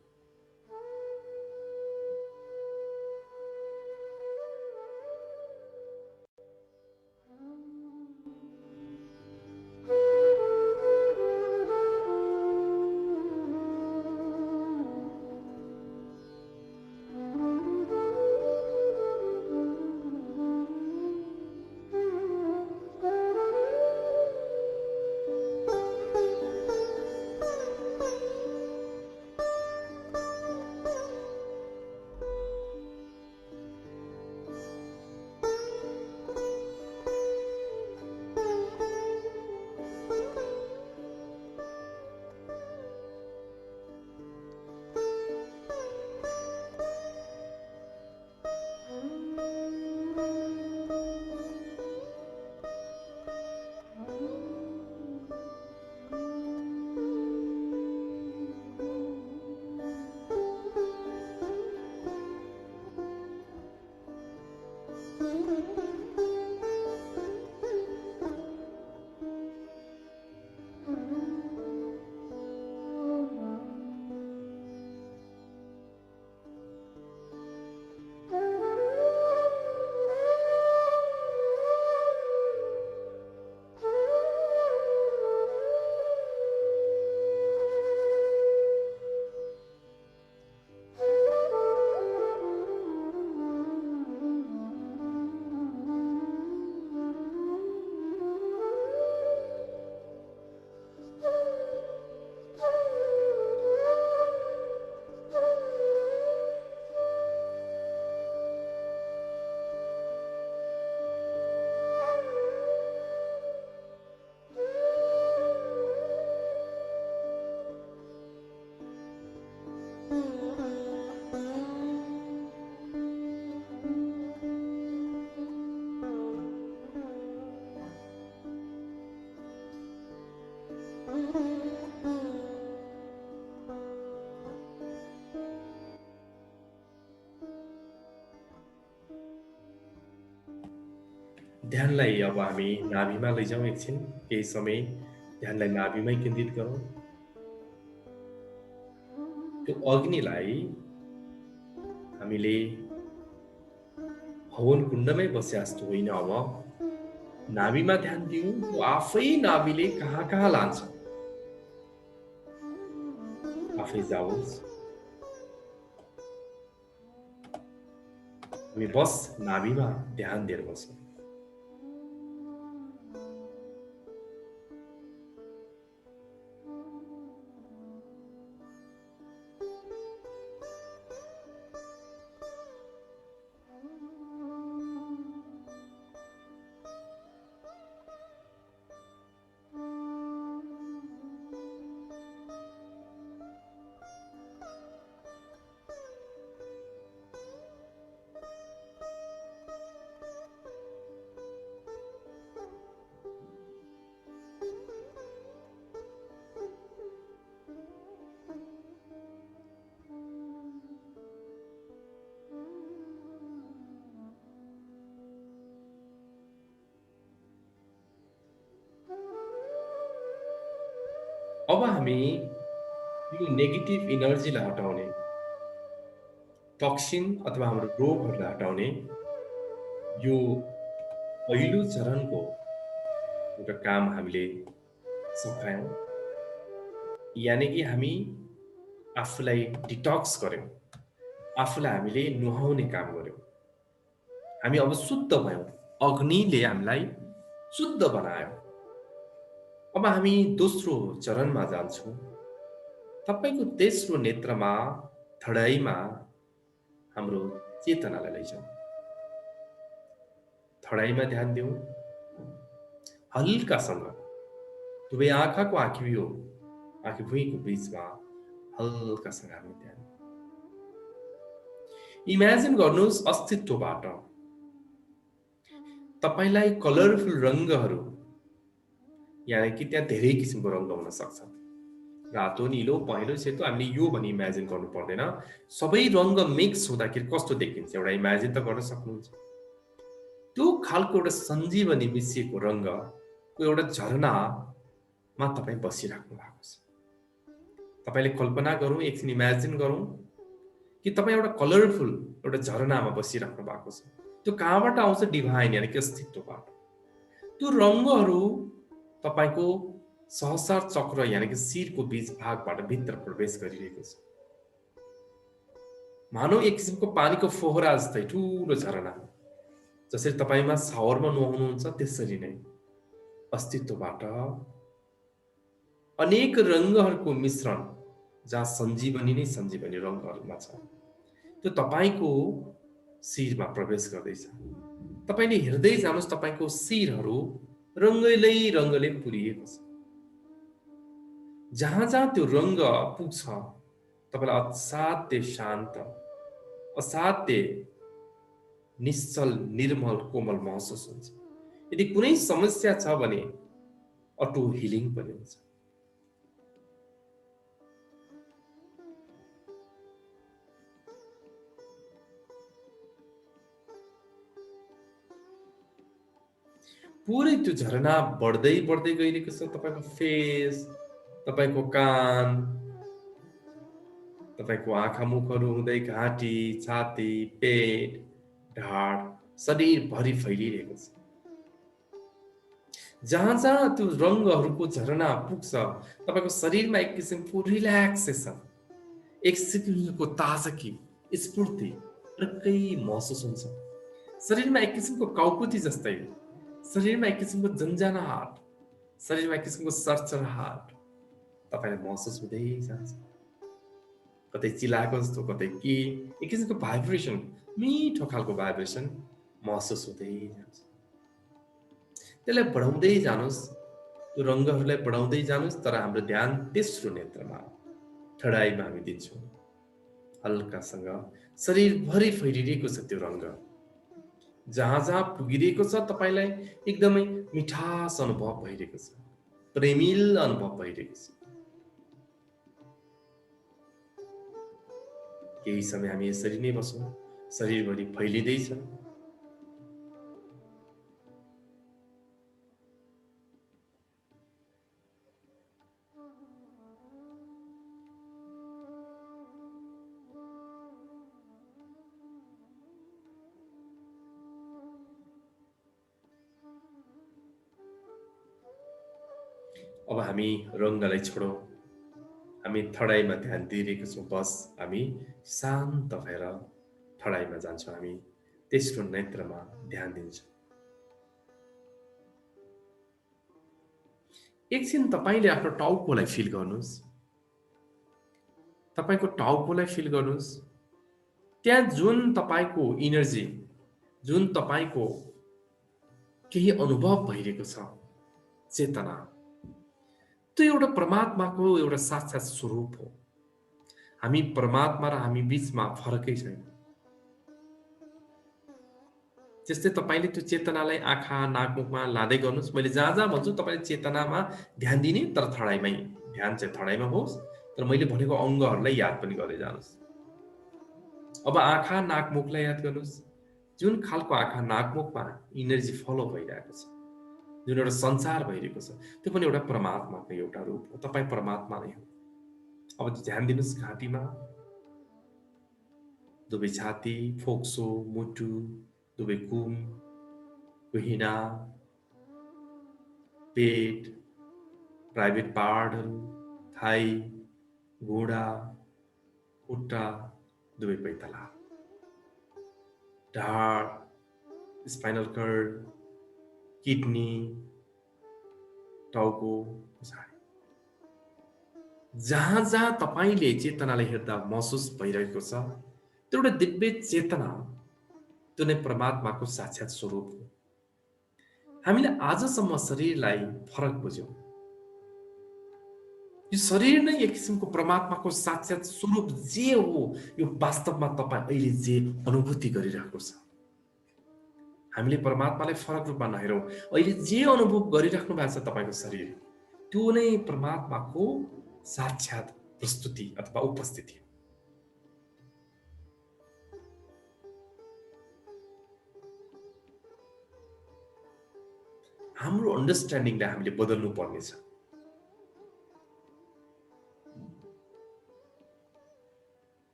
ध्यानलाई अब हामी नाभिमा लैजाउँ। एकछिन केही समय ध्यानलाई नाभिमै केन्द्रित गरौँ। त्यो अग्निलाई हामीले हवन कुण्डमै बसे जस्तो होइन, अब नाभिमा ध्यान दिउँ। त्यो आफै नाभिले कहाँ कहाँ लान्छ, आफै जाओस्। हामी बस नाभिमा ध्यान दिएर बसौँ। अब हामी यो नेगेटिभ इनर्जीलाई हटाउने, टक्सिन अथवा हाम्रो रोगहरूलाई हटाउने यो पहिलो चरणको एउटा काम हामीले सकायौँ। यानि कि हामी आफूलाई डिटक्स गर्यौँ, आफूलाई हामीले नुहाउने काम गर्यौँ। हामी अब शुद्ध भयौँ, अग्निले हामीलाई शुद्ध बनायो। अब हामी दोस्रो चरणमा जान्छौँ। तपाईँको तेस्रो नेत्रमा, धडाईमा हाम्रो चेतनालाई लैजाउँ। थडाइमा ध्यान दिउँ। हल्कासँग दुवै आँखाको आँखी भुइँको बीचमा हल्कासँग हामी ध्यान। इमेजिन गर्नुहोस् अस्तित्वबाट तपाईलाई कलरफुल रङ्गहरू, यानि कि त्यहाँ धेरै किसिमको रङ्ग हुन सक्छ। रातो, नीलो, पहेँलो, सेतो, हामीले यो भनी इमेजिन गर्नु पर्दैन। सबै रङ्ग मिक्स हुँदाखेरि कस्तो देखिन्छ एउटा इमेजिन त गर्न सक्नुहुन्छ। त्यो खालको एउटा सञ्जीवनी मिसिएको रङ्गको एउटा झरनामा तपाईँ बसिराख्नु भएको छ। तपाईले कल्पना गरौँ, एकछिन इमेजिन गरौँ कि तपाईँ एउटा कलरफुल एउटा झरनामा बसिराख्नु भएको छ। त्यो कहाँबाट आउँछ? डिभाइन यानि कि अस्तित्वबाट। त्यो रङ्गहरू तपाईको सहस्रार चक्र यानि कि शिरको बीच भागबाट भित्र प्रवेश गरिरहेको छ। मानौ एक किसिमको पानीको फोहरा जस्तै ठुलो झरना, जसरी तपाईमा सावरमा नुहाउनुहुन्छ त्यसरी नै अस्तित्वबाट अनेक रङ्गहरूको मिश्रण, जहाँ सञ्जीवनी नै सञ्जीवनी रङ्गहरूमा छ, त्यो तपाईको शिरमा प्रवेश गर्दैछ। तपाईले हेर्दै जानुहोस्, तपाईको शिरहरू रङ्गले पुरिएको छ। जहाँ जहाँ त्यो रङ्ग पुग्छ तपाईलाई असाध्य शान्त, असाध्य निश्चल, निर्मल, कोमल महसुस हुन्छ। यदि कुनै समस्या छ भने अटो हिलिङ पनि हुन्छ। पुरै त्यो झरना बढ्दै बढ्दै गइरहेको छ। तपाईको फेस, तपाईको कान, तपाईको आँखा मुखहरू हुँदै घाँटी, छाती, पेट, ढाड, शरीरभरि फैलिरहेको छ। जहाँ जहाँ त्यो रङ्गहरूको झरना पुग्छ तपाईको शरीरमा एक किसिमको रिल्याक्सेसन, एक किसिमको ताजगी, स्फूर्ति अर्कै महसुस हुन्छ। शरीरमा एक किसिमको काउकुती जस्तै, शरीरमा एक किसिमको झन्झनाहट, शरीरमा एक किसिमको सरसराहट तपाईलाई महसुस हुँदै जान्छ। कतै चिलाएको जस्तो, कतै के, एक किसिमको भाइब्रेसन, मिठो खालको भाइब्रेसन महसुस हुँदै जान्छ। त्यसलाई बढाउँदै जानुस्, त्यो रङ्गहरूलाई बढाउँदै जानुस्, तर हाम्रो ध्यान तेस्रो नेत्रमा, ठडाइमा हामी दिन्छौँ। हल्कासँग शरीरभरि फैलिरहेको छ त्यो रङ्ग। जहाँ जहाँ पुगिरहेको छ तपाईलाई एकदमै मिठास अनुभव भइरहेको छ, प्रेमिल अनुभव भइरहेको छ। केही समय हामी यसरी नै बसौँ, शरीरभरि फैलिँदैछ। अब हामी रङ्गलाई छोडौँ, हामी ठडाइमा ध्यान दिइरहेको छौँ। बस हामी शान्त भएर ठडाइमा जान्छौँ, हामी तेस्रो नेत्रमा ध्यान दिन्छौँ। एकछिन तपाईले आफ्नो टाउकोलाई फिल गर्नुहोस्, तपाईको टाउकोलाई फिल गर्नुहोस्। त्यहाँ जुन तपाईको इनर्जी, जुन तपाईको केही अनुभव भइरहेको छ, चेतना, त्यो एउटा परमात्माको एउटा साक्षात स्वरूप हो। हामी परमात्मा र हामी बीचमा फरकै छैन। जस्तै तपाईले त्यो चेतनालाई आँखा, नाकमुखमा लाँदै गर्नुहोस्। मैले जहाँ जहाँ भन्छु तपाईले चेतनामा ध्यान दिने, तर ठडाइमै ध्यान चाहिँ ठडाइमा होस्, तर मैले भनेको अङ्गहरूलाई याद पनि गर्दै जानुहोस्। अब आँखा, नाकमुखलाई याद गर्नुहोस्। जुन खालको आँखा, नाकमुखमा इनर्जी फलो भइरहेको छ, जुन एउटा सञ्चार भइरहेको छ, त्यो पनि एउटा परमात्माको एउटा रूप हो। तपाईँ परमात्मा नै हो। अब ध्यान दिनुहोस् घाँटीमा, दुवै छाती, फोक्सो, मुटु, दुवै कुम, कुहिना, पेट, प्राइभेट पार्टहरू, थाई, घुँडा, खुट्टा, दुवै पैताला, ढाड, स्पाइनल कर्ड, किडनी, टाउको, पछाडि। जहाँ जहाँ तपाईले चेतनालाई हेर्दा महसुस भइरहेको छ, त्यो एउटा दिव्य चेतना त्यो नै परमात्माको साक्षात स्वरूप हो। हामीले आजसम्म शरीरलाई फरक बुझ्यौं। यो शरीर नै एक किसिमको परमात्माको साक्षात स्वरूप जे हो, यो वास्तवमा तपाईँ अहिले जे अनुभूति गरिरहेको छ। हामीले परमात्मालाई फरक रूपमा नहेरौं। अहिले जे अनुभव गरिराख्नु भएको छ तपाईको शरीर, त्यो नै परमात्माको साक्षात प्रस्तुति अथवा उपस्थिति हो। हाम्रो अन्डरस्ट्यान्डिङलाई हामीले बदल्नु पर्नेछ।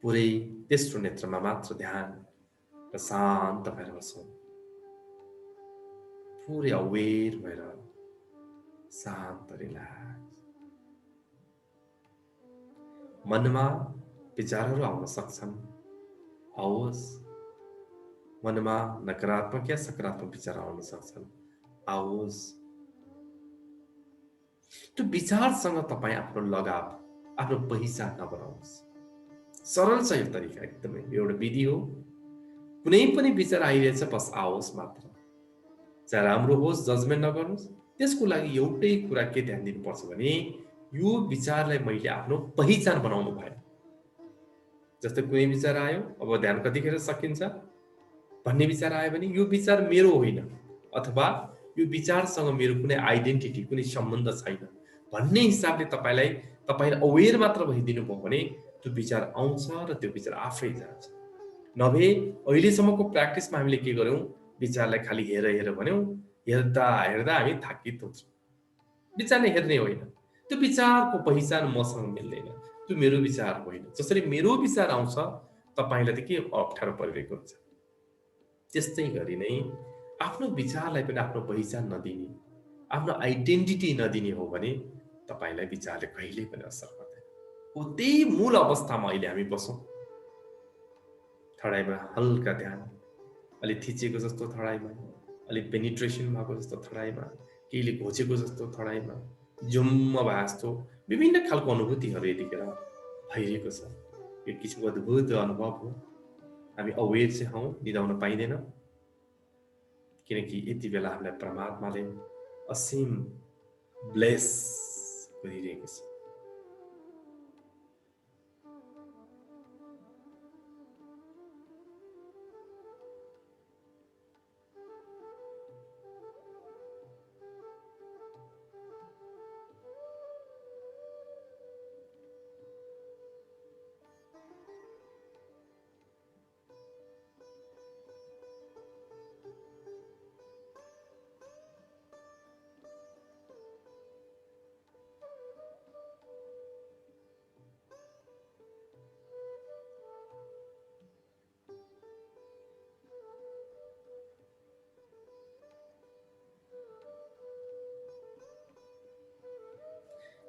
पुरै तेस्रो नेत्रमा मात्र ध्यान र शान्त भएर बसौँ। पुरै अवेर भएर शान्त रिल्याक्स। मनमा विचारहरू आउन सक्छन्, आओस्। मनमा नकारात्मक या सकारात्मक विचार आउन सक्छन्, आओस्। त्यो विचारसँग तपाईँ आफ्नो लगाव, आफ्नो पहिचान नबनाउनुहोस्। सरल छ यो तरिका, एकदमै एउटा विधि हो। कुनै पनि विचार आइरहेछ, बस आओस् मात्र। चाहे राम्रो होस्, जजमेन्ट नगर्नुहोस्। त्यसको लागि एउटै कुरा के ध्यान दिनुपर्छ भने यो विचारलाई मैले आफ्नो पहिचान बनाउनु भयो। जस्तै कुनै विचार आयो, अब ध्यान कतिखेर सकिन्छ भन्ने विचार आयो भने यो विचार मेरो होइन, अथवा यो विचारसँग मेरो कुनै आइडेन्टिटी, कुनै सम्बन्ध छैन भन्ने हिसाबले तपाईलाई अवेर मात्र भइदिनु भयो भने त्यो विचार आउँछ र त्यो विचार आफै जान्छ। नभए अहिलेसम्मको प्र्याक्टिसमा हामीले के गर्यौं, विचारलाई खाली हेर भन्यौं, हेर्दा हेर्दा हामी थाकित हुन्छौँ। विचारले हेर्ने होइन, त्यो विचारको पहिचान मसँग मिल्दैन, त्यो मेरो विचार होइन। जसरी मेरो विचार आउँछ तपाईलाई त के अप्ठ्यारो परिरहेको हुन्छ। त्यस्तै गरी नै आफ्नो विचारलाई पनि आफ्नो पहिचान नदिने, आफ्नो आइडेन्टिटी नदिने हो भने तपाईलाई विचारले कहिल्यै पनि असर गर्दैन। हो त्यही मूल अवस्थामा अहिले हामी बसौँ। थडाइमा हल्का ध्यान, अलि थिचेको जस्तो थडाइमा, अलि पेनिट्रेसन भएको जस्तो थडाइमा, केहीले घोचेको जस्तो थडाइमा, जुम्म भए जस्तो विभिन्न खालको अनुभूतिहरू यतिखेर भइरहेको छ। यो किसिमको अद्भुत अनुभव हो। हामी अवेर चाहिँ हौं, निदाउन पाइँदैन, किनकि यति बेला हामीलाई परमात्माले असीम ब्लेस गरिरहेको छ।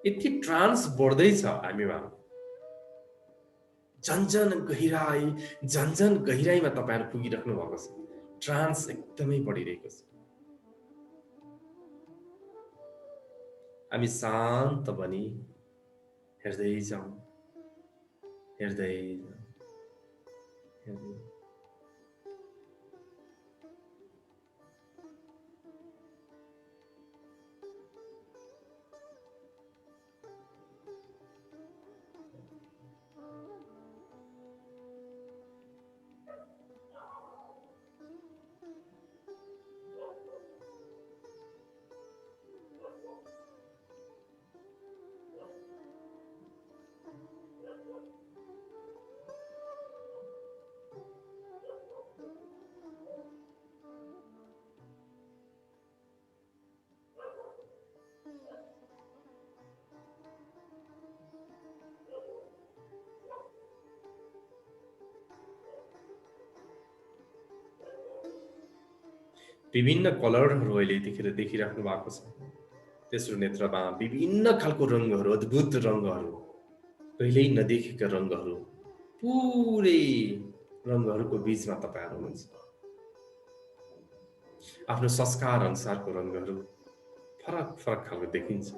यति ट्रान्स बढ्दैछ हामीमा, झन्झन गहिराईमा तपाईहरु पुगिराख्नु भएको छ। ट्रान्स एकदमै बढिरहेको छ। हामी शान्त बनी हेर्दै जाउँ, हेर्दै जाउँ, हेर्दै। विभिन्न कलरहरू अहिले यतिखेर देखिराख्नु भएको छ। तेस्रो नेत्रमा विभिन्न खालको रंगहरू, अद्भुत रंगहरू, कहिल्यै नदेखेका रंगहरू, पुरै रंगहरूको बीचमा तपाईहरु हुनुहुन्छ। आफ्नो संस्कार अनुसारको रंगहरू फरक फरक खालको देखिन्छ।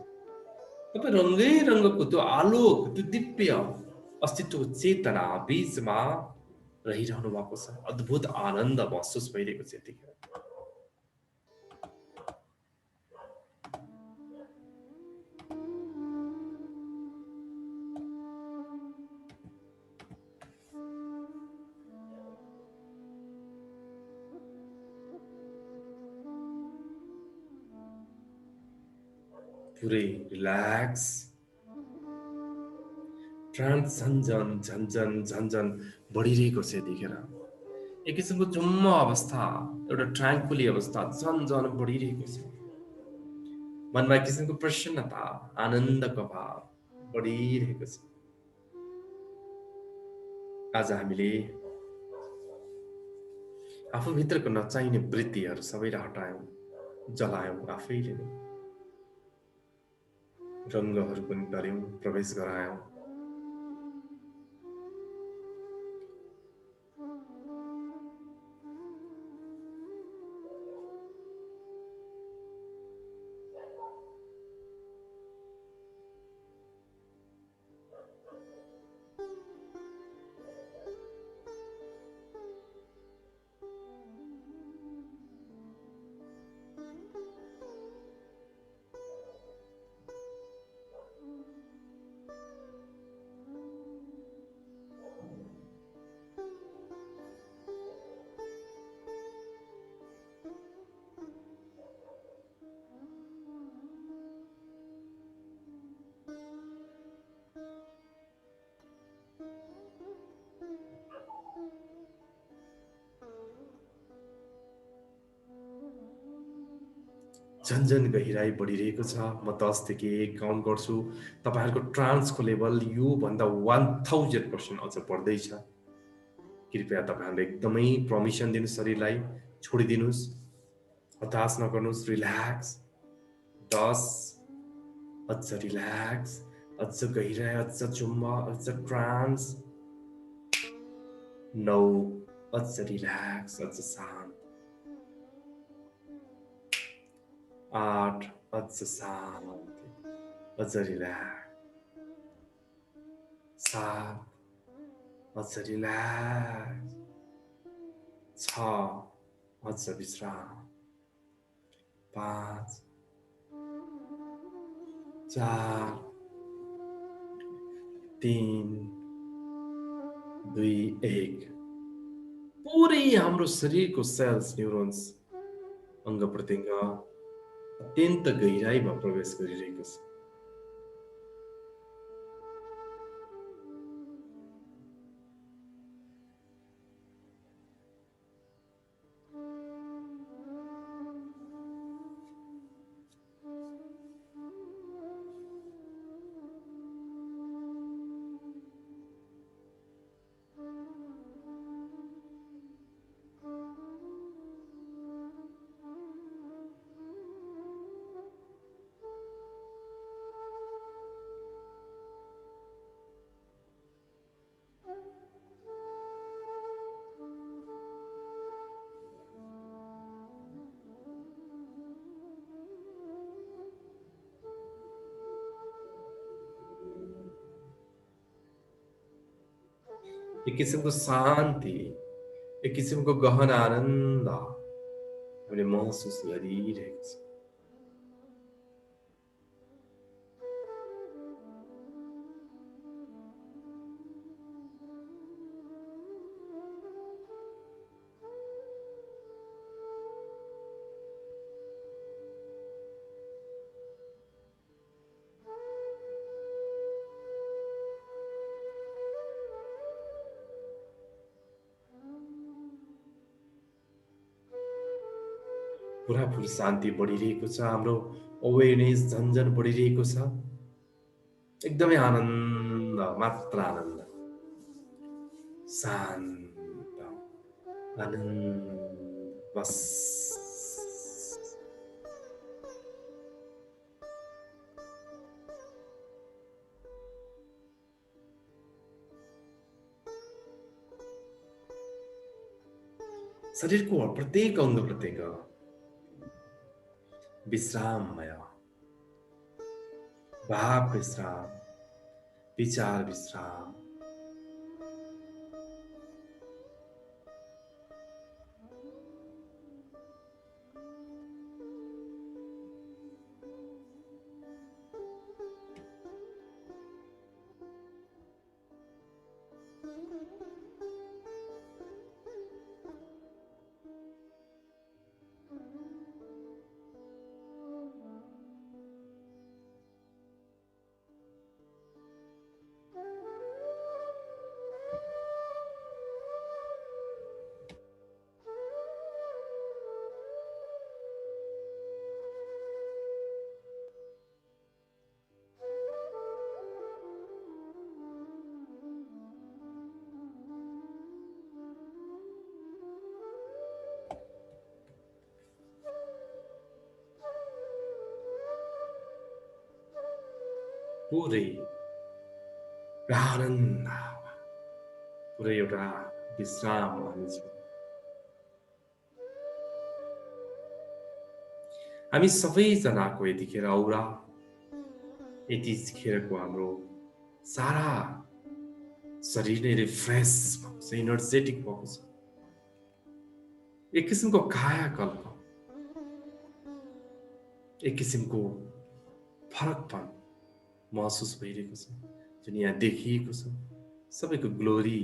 तपाई रंगै रंगको त्यो आलोक, त्यो दिव्य अस्तित्वको चेतना बीचमा रहिरहनु भएको छ। अद्भुत आनन्द महसुस भइरहेको छ यतिखेर। पुरै रिल्याक्स, ट्रान्स झन्झन बढिरहेको छ यतिखेर। एक किसिमको जुम्म अवस्था, एउटा ट्राङ्कुली अवस्था झन्झन बढिरहेको छ। मनमा एक किसिमको प्रसन्नता, आनन्दको भाव बढिरहेको छ। आज हामीले आफूभित्रको नचाहिने वृत्तिहरू सबैलाई हटायौँ, जलायौँ आफैले नै। रङ्गहरू पनि गऱ्यौँ, प्रवेश गरायौँ। झन्झन गहिराई बढिरहेको छ। म 10 देखि 1 काउन्ट गर्छु। तपाईहरुको ट्रान्सको लेभल यो भन्दा 1000% अझ बढ्दैछ। कृपया तपाईहरुले एकदमै परमिसन दिनु शरीरलाई, छोडिदिनुस्, हताश नगर्नुस्, रिल्याक्स। 10, अझ रिल्याक्स, अझ गहिराई, अझ चुम्ब, अझ ट्रान्स। 9, अझ रिल्याक्स, अझ शान्त। 8, अझ शान्ति, अझ रिल्याक्स। 7, अझ रिल्याक्स। 6, अझ विश्राम। 5, 4, 3, 2, 1। पुरै हाम्रो शरीरको सेल्स, न्युरोन्स, अङ्ग प्रत्यङ्ग अत्यन्त गहिराइमा प्रवेश गरिरहेको छ। एक किसिमको शान्ति, एक किसिमको गहन आनन्द हामीले महसुस गरिरहेको छ। पुरापुर शान्ति बढिरहेको छ। हाम्रो अवेरनेस झन्झन बढिरहेको छ। एकदमै आनन्द, मात्र आनन्द, शान्त, आनन्द, बस। शरीरको प्रत्येक अङ्ग प्रत्यङ्ग विश्राममय, भाव विश्राम, विचार विश्राम, पुरै आनन्द, पुरै एउटा विश्राम हामी छौँ। हामी सबैजनाको यतिखेर औरा, यतिखेरको हाम्रो सारा शरीर नै रिफ्रेस भएको छ, इनर्जेटिक भएको छ। एक किसिमको कायाकल्प, एक किसिमको फरकपन महसुस भइरहेको छ, जुन यहाँ देखिएको छ। सबैको ग्लोरी,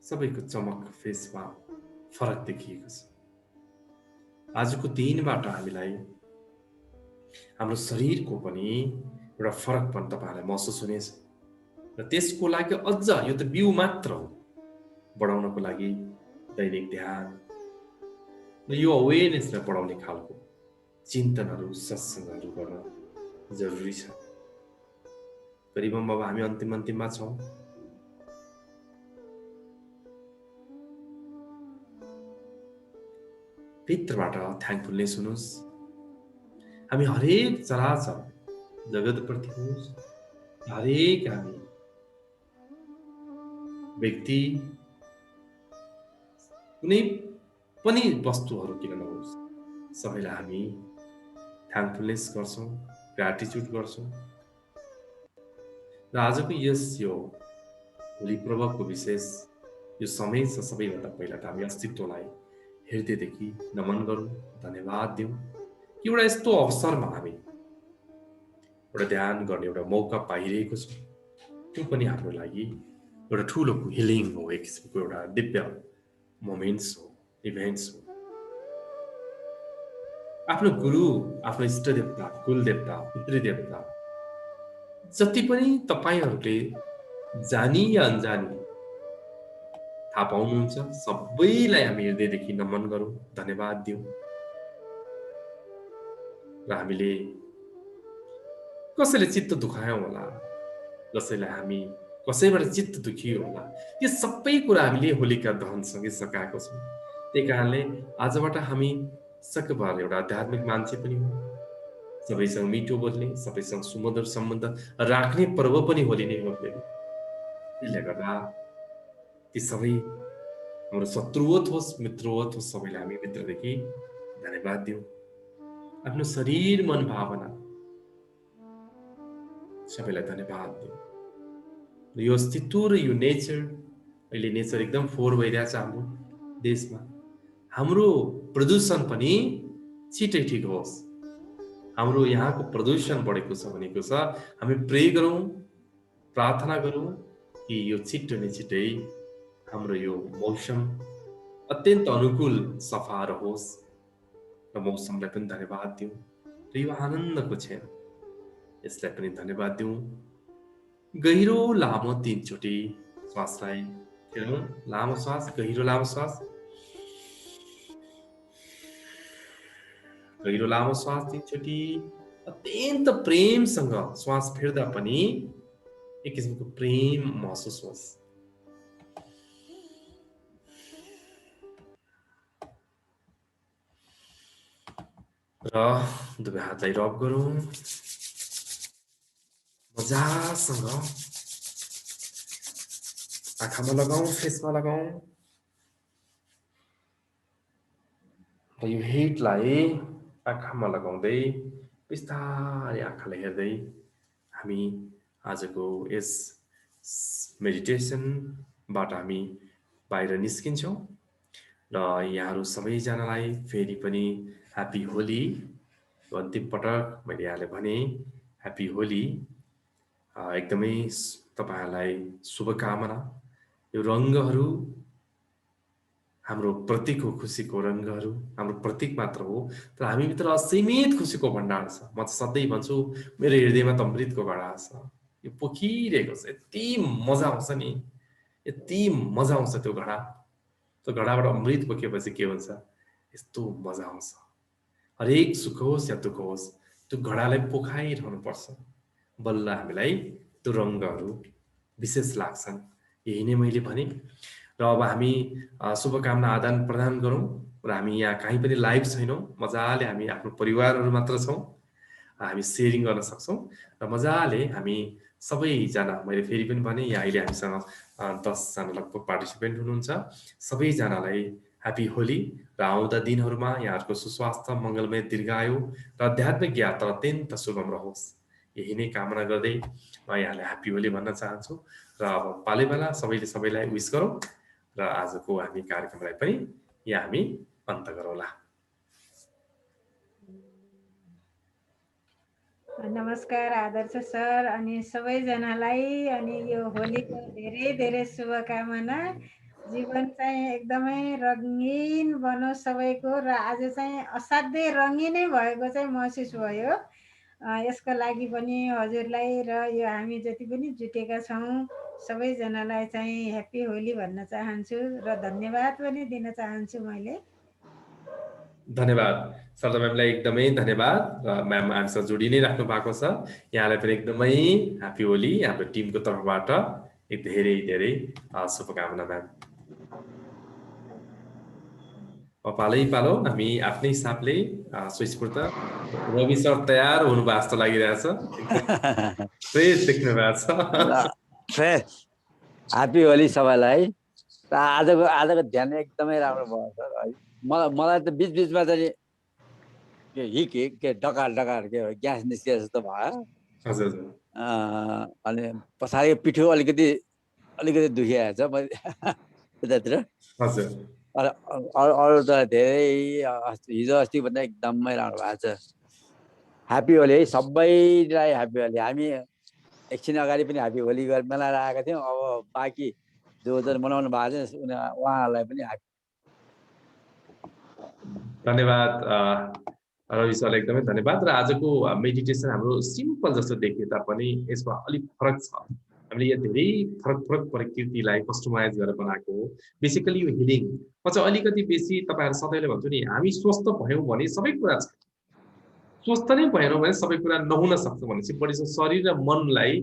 सबैको चमक फेसमा फरक देखिएको छ। आजको दिनबाट हामीलाई हाम्रो शरीरको पनि एउटा फरकपन तपाईँहरूलाई महसुस हुनेछ। र त्यसको लागि अझ, यो त बिउ मात्र हो, बढाउनको लागि दैनिक ध्यान र यो अवेरनेसलाई बढाउने खालको चिन्तनहरू, सत्सङ्गहरू गर्न जरुरी छ। करिबम अब हामी अन्तिममा छौँ। भित्रबाट थ्याङ्कफुलनेस हुनुहोस्। हामी हरेक चराचर जगतप्रति होस्, हरेक हामी व्यक्ति, कुनै पनि वस्तुहरू किन नहोस्, सबैलाई हामी थ्याङ्कफुलनेस गर्छौँ, ग्र्याटिट्युड गर्छौँ। र आजको यो होली पर्वको विशेष यो समय छ, सबैभन्दा पहिला त हामी अस्तित्वलाई हृदयदेखि नमन गरौँ, धन्यवाद दिउँ। एउटा यस्तो अवसरमा हामी एउटा ध्यान गर्ने एउटा मौका पाइरहेको छ। त्यो पनि हाम्रो लागि एउटा ठुलो हिलिङ हो, एक किसिमको एउटा दिव्य मोमेन्ट्स हो, इभेन्ट्स हो। आफ्नो गुरु, आफ्नो इष्ट देवता, कुल देवता, पितृ देवता, जति पनि तपाईहरूले जानी या अनजानी थाहा पाउनुहुन्छ, सबैलाई हामी हृदयदेखि नमन गरौँ, धन्यवाद दिउँ। र हामीले कसैले चित्त दुखायौँ होला, कसैलाई हामी कसैबाट चित्त दुखियो होला, यो सबै कुरा हामीले होलिका दहनसँगै सकाएको छौँ। त्यही कारणले आजबाट हामी सकभर एउटा आध्यात्मिक मान्छे पनि हो, सबैसँग मिठो बोल्ने, सबैसँग सुमधुर सम्बन्ध राख्ने पर्व पनि होली नै हो। त्यसले गर्दा ती सबै हाम्रो शत्रुवत होस्, मित्रवत होस्, सबैलाई हामी भित्रदेखि धन्यवाद दिउँ। आफ्नो शरीर, मन, भावना सबैलाई धन्यवाद दिउँ। यो अस्तित्व र यो नेचर, अहिले नेचर एकदम फोहोर भइरहेछ हाम्रो देशमा। हाम्रो प्रदूषण पनि छिटै ठिक होस्। हाम्रो यहाँको प्रदूषण बढेको छ भनेको छ, हामी प्रे गरौँ, प्रार्थना गरौँ कि यो छिटो नै छिटै हाम्रो यो मौसम अत्यन्त अनुकूल सफा रहोस्। र मौसमलाई पनि धन्यवाद दिउँ। र यो आनन्दको क्षण, यसलाई पनि धन्यवाद दिउँ। गहिरो लामो 3 चोटि श्वासलाई फेरौँ। लामो श्वास, गहिरो लामो श्वास, गहिरो लामो श्वास 3 चोटि। अत्यन्त प्रेमसँग श्वास फेर्दा पनि एक किसिमको प्रेम महसुस होस्। र दुवै हातलाई रब गरौँ मजासँग। आँखामा लगाऊ, फेसमा लगाऊ। र यो हिटलाई आँखामा लगाउँदै बिस्तारै आँखालाई हेर्दै हामी आजको यस मेडिटेसनबाट हामी बाहिर निस्किन्छौँ। र यहाँहरू सबैजनालाई फेरि पनि ह्याप्पी होली। अन्तिम पटक मैले यहाँलाई भने ह्याप्पी होली। एकदमै तपाईँहरूलाई शुभकामना। यो रङ्गहरू हाम्रो प्रतीक हो, खुसीको रङ्गहरू हाम्रो प्रतीक मात्र हो, तर हामीभित्र असीमित खुसीको भण्डार छ। म सधैँ भन्छु, मेरो हृदयमा त अमृतको गडा छ, यो पोखिरहेको छ। यति मजा आउँछ नि, यति मजा आउँछ त्यो घडा। त्यो घडाबाट अमृत पोखेपछि के हुन्छ, यस्तो मजा आउँछ। हरेक सुख होस् या दुःख होस्, त्यो घडालाई पोखाइरहनुपर्छ, बल्ल हामीलाई त्यो रङ्गहरू विशेष लाग्छन्। यही नै मैले भने। र अब हामी शुभकामना आदान प्रदान गरौँ। र हामी यहाँ कहीँ पनि लाइभ छैनौँ, मजाले हामी आफ्नो परिवारहरू मात्र छौँ। हामी सेयरिङ गर्न सक्छौँ र मजाले हामी सबैजना, मैले फेरि पनि भने यहाँ अहिले हामीसँग 10 जना लगभग पार्टिसिपेन्ट हुनुहुन्छ। सबैजनालाई ह्यापी होली र आउँदा दिनहरूमा यहाँहरूको सुस्वास्थ्य, मङ्गलमय दीर्घायु र आध्यात्मिक यात्रा अत्यन्त सुगम रहोस्, यही नै कामना गर्दै म यहाँलाई ह्यापी होली भन्न चाहन्छु। र अब पालैपाला सबैले सबैलाई विश गरौँ र आजको हामी कार्यक्रमलाई पनि यहाँ हामी अन्त गरौँला। नमस्कार आदर्श सर अनि सबैजनालाई, अनि यो होलीको धेरै धेरै शुभकामना। जीवन चाहिँ एकदमै रङ्गीन बनोस् सबैको, र आज चाहिँ असाध्यै रङ्गिनै भएको चाहिँ महसुस भयो। यसको लागि पनि हजुरलाई र यो हामी जति पनि जुटेका छौँ सबैजनालाई चाहिँ ह्याप्पी होली भन्न चाहन्छु र धन्यवाद पनि दिन चाहन्छु मैले। धन्यवाद सरदा म्यामलाई, एकदमै धन्यवाद। र म्याम हामीसँग जोडी नै राख्नु भएको छ, यहाँलाई पनि एकदमै ह्याप्पी होली हाम्रो टिमको तर्फबाट एक धेरै धेरै शुभकामना म्याम। पालो हामी आफ्नै हिसाबले स्विचपुर त रवि सर तयार हुनुभएको जस्तो लागिरहेछ, फ्रेस देख्नु भएको छ। फ्रेस ह्याप्पी होली सबैलाई। र आजको ध्यान एकदमै राम्रो भयो सर। मलाई त बिचमा चाहिँ के डकार के ग्यास निस्किए जस्तो भयो। हजुर अनि पछाडि पिठो अलिकति दुखिरहेछ यतातिर। हजुर अरू त धेरै हिजो अस्ति भन्दा एकदमै राम्रो भएको छ। ह्याप्पी होली है सबैलाई, ह्याप्पी होली। हामी एकछिन अगाडि पनि ह्याप्पी होली मनाएर आएका थियौँ, अब बाँकी जो मनाउनु भएको छ उहाँहरूलाई पनि ह्याप्पी। धन्यवाद रवि सर, एकदमै धन्यवाद। र आजको मेडिटेसन हाम्रो सिम्पल जस्तो देखिए तापनि यसमा अलिक फरक छ। हामीले यो धेरै फरक प्रकृतिलाई कस्टमाइज गरेर बनाएको हो। बेसिकली यो हिलिङ म चाहिँ अलिकति बेसी तपाईँहरू सबैले भन्छु नि, हामी स्वस्थ भयौँ भने सबै कुरा छ, स्वस्थ नै भएनौँ भने सबै कुरा नहुन सक्छ भनेपछि बढी शरीर र मनलाई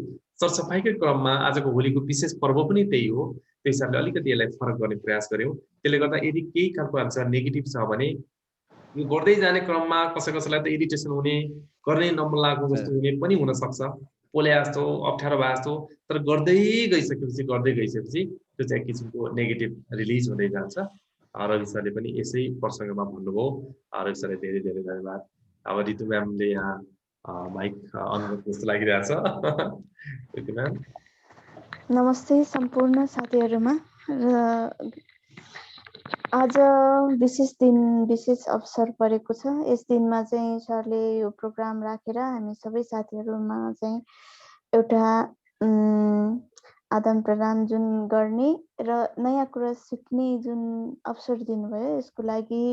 सरसफाइकै क्रममा आजको होलीको विशेष पर्व पनि त्यही हो। त्यही हिसाबले अलिकति यसलाई फरक गर्ने प्रयास गऱ्यौँ। त्यसले गर्दा यदि केही खालको हामीसँग नेगेटिभ छ भने यो गर्दै जाने क्रममा कसैलाई त इरिटेसन हुने, गर्नै नमन लागेको जस्तो हुने पनि हुनसक्छ, पोल्या जस्तो अप्ठ्यारो भए जस्तो। तर गर्दै गइसकेपछि त्यो चाहिँ एक किसिमको नेगेटिभ रिलिज हुँदै जान्छ। रवि सरले पनि यसै प्रसङ्गमा भन्नुभयो। रवि सरलाई धेरै धेरै धन्यवाद। अब रितु म्यामले यहाँ माइक अन गर्नु जस्तो लागिरहेछ। रितु म्याम नमस्ते सम्पूर्ण साथीहरूमा। र आज विशेष अवसर परेको छ। यस दिनमा चाहिँ सरले यो प्रोग्राम राखेर हामी सबै साथीहरूमा चाहिँ एउटा आदान प्रदान जुन गर्ने र नयाँ कुरा सिक्ने जुन अवसर दिनुभयो, यसको लागि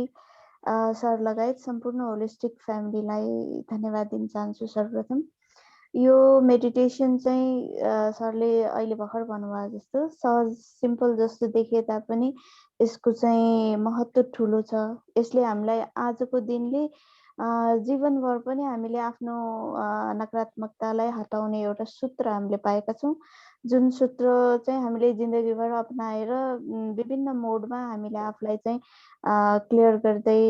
सर लगायत सम्पूर्ण होलिस्टिक फ्यामिलीलाई धन्यवाद दिन चाहन्छु। सर्वप्रथम यो मेडिटेसन चाहिँ सरले अहिले भर्खर भन्नुभयो जस्तो सहज सिम्पल जस्तो देखिए तापनि यसको चाहिँ महत्त्व ठुलो छ। यसले हामीलाई आजको दिनले जीवनभर पनि हामीले आफ्नो नकारात्मकतालाई हटाउने एउटा सूत्र हामीले पाएका छौँ, जुन सूत्र चाहिँ हामीले जिन्दगीभर अपनाएर विभिन्न मोडमा हामीले आफूलाई चाहिँ क्लियर गर्दै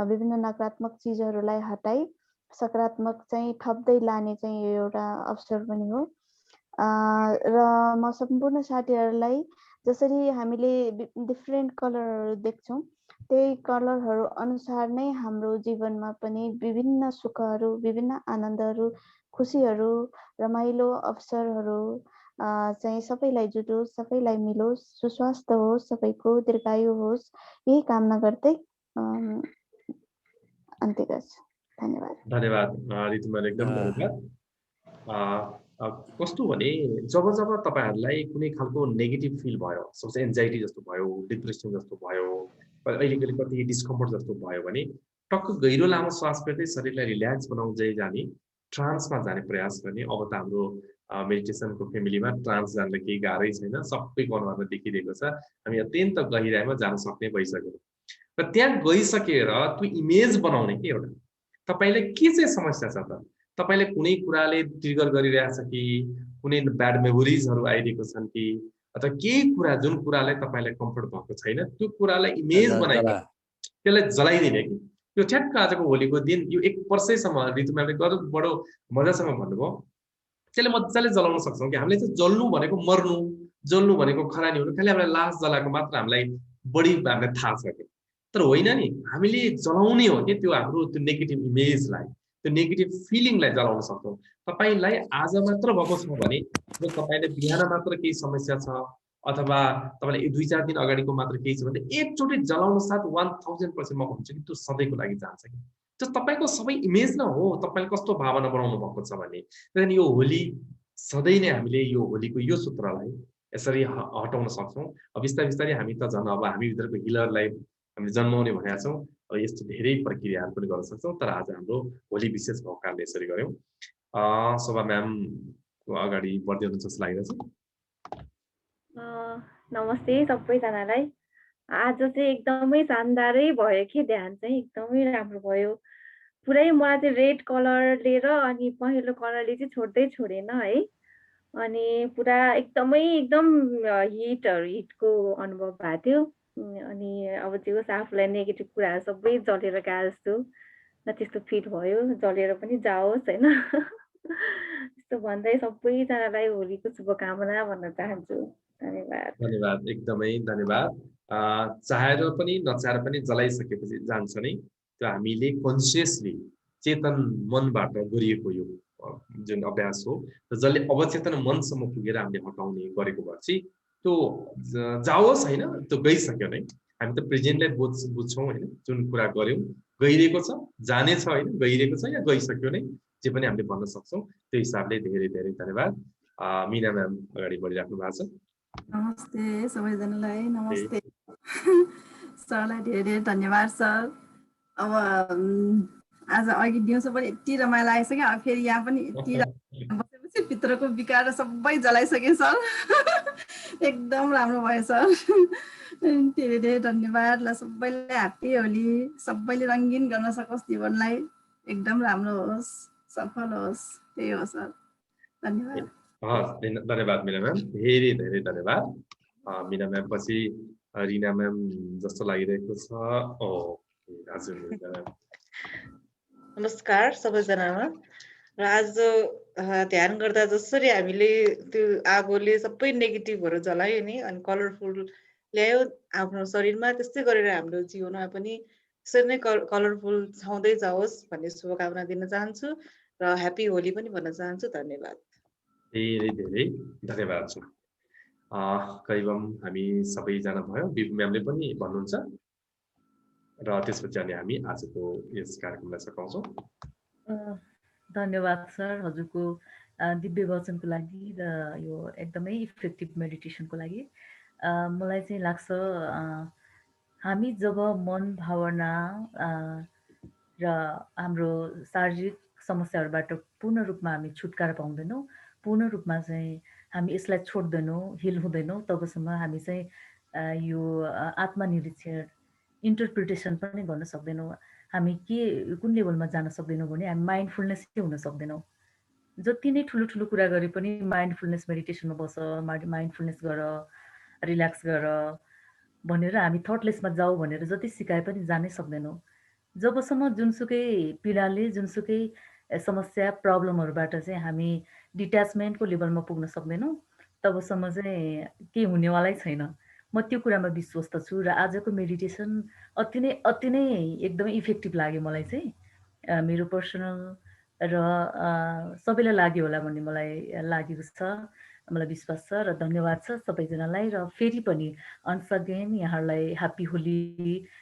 विभिन्न नकारात्मक चिजहरूलाई हटाई सकारात्मक चाहिँ थप्दै लाने चाहिँ यो एउटा अवसर पनि हो। र म सम्पूर्ण साथीहरूलाई जसरी हामीले डिफ्रेन्ट कलरहरू देख्छौँ, त्यही कलरहरू अनुसार नै हाम्रो जीवनमा पनि विभिन्न सुखहरू, विभिन्न आनन्दहरू, खुसीहरू, रमाइलो अवसरहरू चाहिँ सबैलाई जुटोस्, सबैलाई मिलोस्, सुस्वास्थ्य होस्, सबैको दीर्घायु होस्, यही कामना गर्दै अन्त्य गर्छु। धन्यवाद रितुमा, एकदम धन्यवाद। कस्तो भने जब तपाईँहरूलाई कुनै खालको नेगेटिभ फिल भयो, सबसे एन्जाइटी जस्तो भयो, डिप्रेसन जस्तो भयो, अहिलेकहिले कति डिस्कम्फर्ट जस्तो भयो भने टक्क गहिरो लामो श्वास फेर्दै शरीरलाई रिल्याक्स बनाउँदै जाने, ट्रान्समा जाने प्रयास गर्ने। अब त हाम्रो मेडिटेसनको फ्यामिलीमा ट्रान्स जान्ने केही गाह्रै छैन, सबैको अनुहारमा देखिरहेको छ। हामी अत्यन्त गहिराइमा जान सक्ने भइसक्यो र त्यहाँ गइसकेर त्यो इमेज बनाउने के एउटा तपाईलाई के चाहिँ समस्या छ त? तपाईले कुनै कुराले ट्रिगर गरिरहेछ कि कुनै ब्याड मेमोरिजहरू आइरहेको छन् कि अथवा केही कुरा जुन कुरालाई तपाईलाई कम्फर्ट भएको छैन, त्यो कुरालाई इमेज बनाइदिने, त्यसलाई जलाइदिने कि यो ठ्याक्क आजको होलीको दिन यो 1 वर्षैसम्म ऋतु म्यामले बडो मजासँग भन्नुभयो त्यसले मजाले जलाउन सक्छौँ कि हामीले चाहिँ जल्नु भनेको मर्नु जल्नु भनेको खरानी हुनु खालि हामीलाई लास जलाएको मात्र हामीलाई बढी हामीलाई थाहा छ कि तर होइन नि हामीले जलाउने हो कि त्यो हाम्रो त्यो नेगेटिभ इमेजलाई त्यो नेगेटिभ फिलिङलाई जलाउन सक्छौँ तपाईलाई आज मात्र भएको छ भने तपाईले बिहान मात्र केही समस्या छ अथवा तपाईले 2-4 दिन अगाडिको मात्र केही छ भने एकचोटि जलाउन साथ 1000% म भन्छु कि त्यो सधैँको लागि जान्छ कि त्यो तपाईको सबै इमेज न हो तपाईले कस्तो भावना बनाउनु भएको छ भने त्यसैले यो होली सधैँ नै हामीले यो होलीको यो सूत्रलाई यसरी हटाउन सक्छौँ अब बिस्तारै बिस्तारै हामी त झन् अब हामी भित्रको हिलरलाई हामीले जन्माउने भनेका छौँ अब यस्तो धेरै प्रक्रियाहरू पनि गर्न सक्छौँ तर आज हाम्रो होली विशेष भएको कारणले यसरी गर्यौँ शोभा म्यामको अगाडि बढ्दै हुनुहुन्छ जस्तो लागिरहेछ नमस्ते सबैजनालाई आज चाहिँ एकदमै शानदारै भयो कि ध्यान चाहिँ एकदमै राम्रो भयो पुरै मलाई चाहिँ रेड कलरले र अनि पहेँलो कलरले चाहिँ छोड्दै छोडेन है अनि पुरा एकदमै एकदम हिटको अनुभव भएको थियो अनि अब जे होस् आफूलाई नेगेटिभ कुराहरू सबै जलेर गए जस्तो त्यस्तो फिल भयो जलेर पनि जाओस् होइन त्यस्तो भन्दै सबैजनालाई होलीको शुभकामना भन्न चाहन्छु धन्यवाद धन्यवाद एकदमै धन्यवाद चाहेर पनि नचाहेर पनि जलाइसकेपछि जान्छ नै त्यो हामीले कन्सियसली चेतन मनबाट गरिएको यो जुन अभ्यास हो र जसले अवचेतन मनसम्म पुगेर हामीले हटाउने गरेको भए चाहिँ त्यो जाओस् होइन त्यो गइसक्यो नै हामी त प्रेजेन्टलाई बुझ्छौँ होइन जुन कुरा गर्यौँ गइरहेको छ जानेछ होइन गइरहेको छ या गइसक्यो नै जे पनि हामीले भन्न सक्छौँ त्यो हिसाबले धेरै धेरै धन्यवाद मिना म्याम अगाडि बढिराख्नु भएको छ नमस्ते सबैजनालाई नमस्ते सरलाई धेरै धेरै धन्यवाद सर अब आज अघि दिउँसो पनि यति रमाइलो आइसक्यो अब फेरि यहाँ पनि यति बसेपछि भित्रको विकार सबै जलाइसकेँ सर एकदम राम्रो भयो सर धेरै धेरै धन्यवाद ल सबैलाई ह्याप्पी होली सबैले रङ्गिन गर्न सकोस् जीवनलाई एकदम राम्रो होस् सफल होस् त्यही हो सर धन्यवाद धन्यवाद मिना म्याम धेरै धेरै धन्यवाद मिना म्याम पछि रिना म्याम जस्तो लागिरहेको छ हजुर नमस्कार सबैजनामा र आज ध्यान गर्दा जसरी हामीले त्यो आगोले सबै नेगेटिभहरू जलायो नि अनि कलरफुल ल्यायो आफ्नो शरीरमा त्यस्तै गरेर हाम्रो जीवनमा पनि त्यसरी नै कलरफुल छाउँदै जाओस् भन्ने शुभकामना दिन चाहन्छु र ह्याप्पी होली पनि भन्न चाहन्छु धन्यवाद धेरै धेरै धन्यवाद छ करिबम हामी सबैजना भयो बिबु म्यामले पनि भन्नुहुन्छ र त्यसपछि अनि हामी आजको यस कार्यक्रमलाई सकाउँछौँ धन्यवाद सर हजुरको दिव्य वचनको लागि र यो एकदमै इफेक्टिभ मेडिटेसनको लागि मलाई चाहिँ लाग्छ हामी जब मन भावना र हाम्रो शारीरिक समस्याहरूबाट पूर्ण रूपमा हामी छुटकारा पाउँदैनौँ पूर्ण रूपमा चाहिँ हामी यसलाई छोड्दैनौँ हिल हुँदैनौँ तबसम्म हामी चाहिँ यो आत्मनिरीक्षण इन्टरप्रिटेसन पनि गर्न सक्दैनौँ हामी के कुन लेभलमा जान सक्दैनौँ भने हामी माइन्डफुलनेसै हुन सक्दैनौँ जति नै ठुलो ठुलो कुरा गरे पनि माइन्डफुलनेस मेडिटेसनमा बस माइन्डफुलनेस गर रिल्याक्स गर भनेर हामी थटलेसमा जाऊ भनेर जति सिकाए पनि जानै सक्दैनौँ जबसम्म जुनसुकै पीडाले जुनसुकै समस्या प्रब्लमहरूबाट चाहिँ हामी डिट्याचमेन्टको लेभलमा पुग्न सक्दैनौँ तबसम्म चाहिँ केही हुनेवालै छैन म त्यो कुरामा विश्वस्त छु र आजको मेडिटेसन अति नै एकदमै इफेक्टिभ लाग्यो मलाई चाहिँ मेरो पर्सनल र सबैलाई लाग्यो होला भन्ने मलाई लागेको छ मलाई विश्वास छ र धन्यवाद छ सबैजनालाई र फेरि पनि अन्स अगेन यहाँहरूलाई ह्याप्पी होली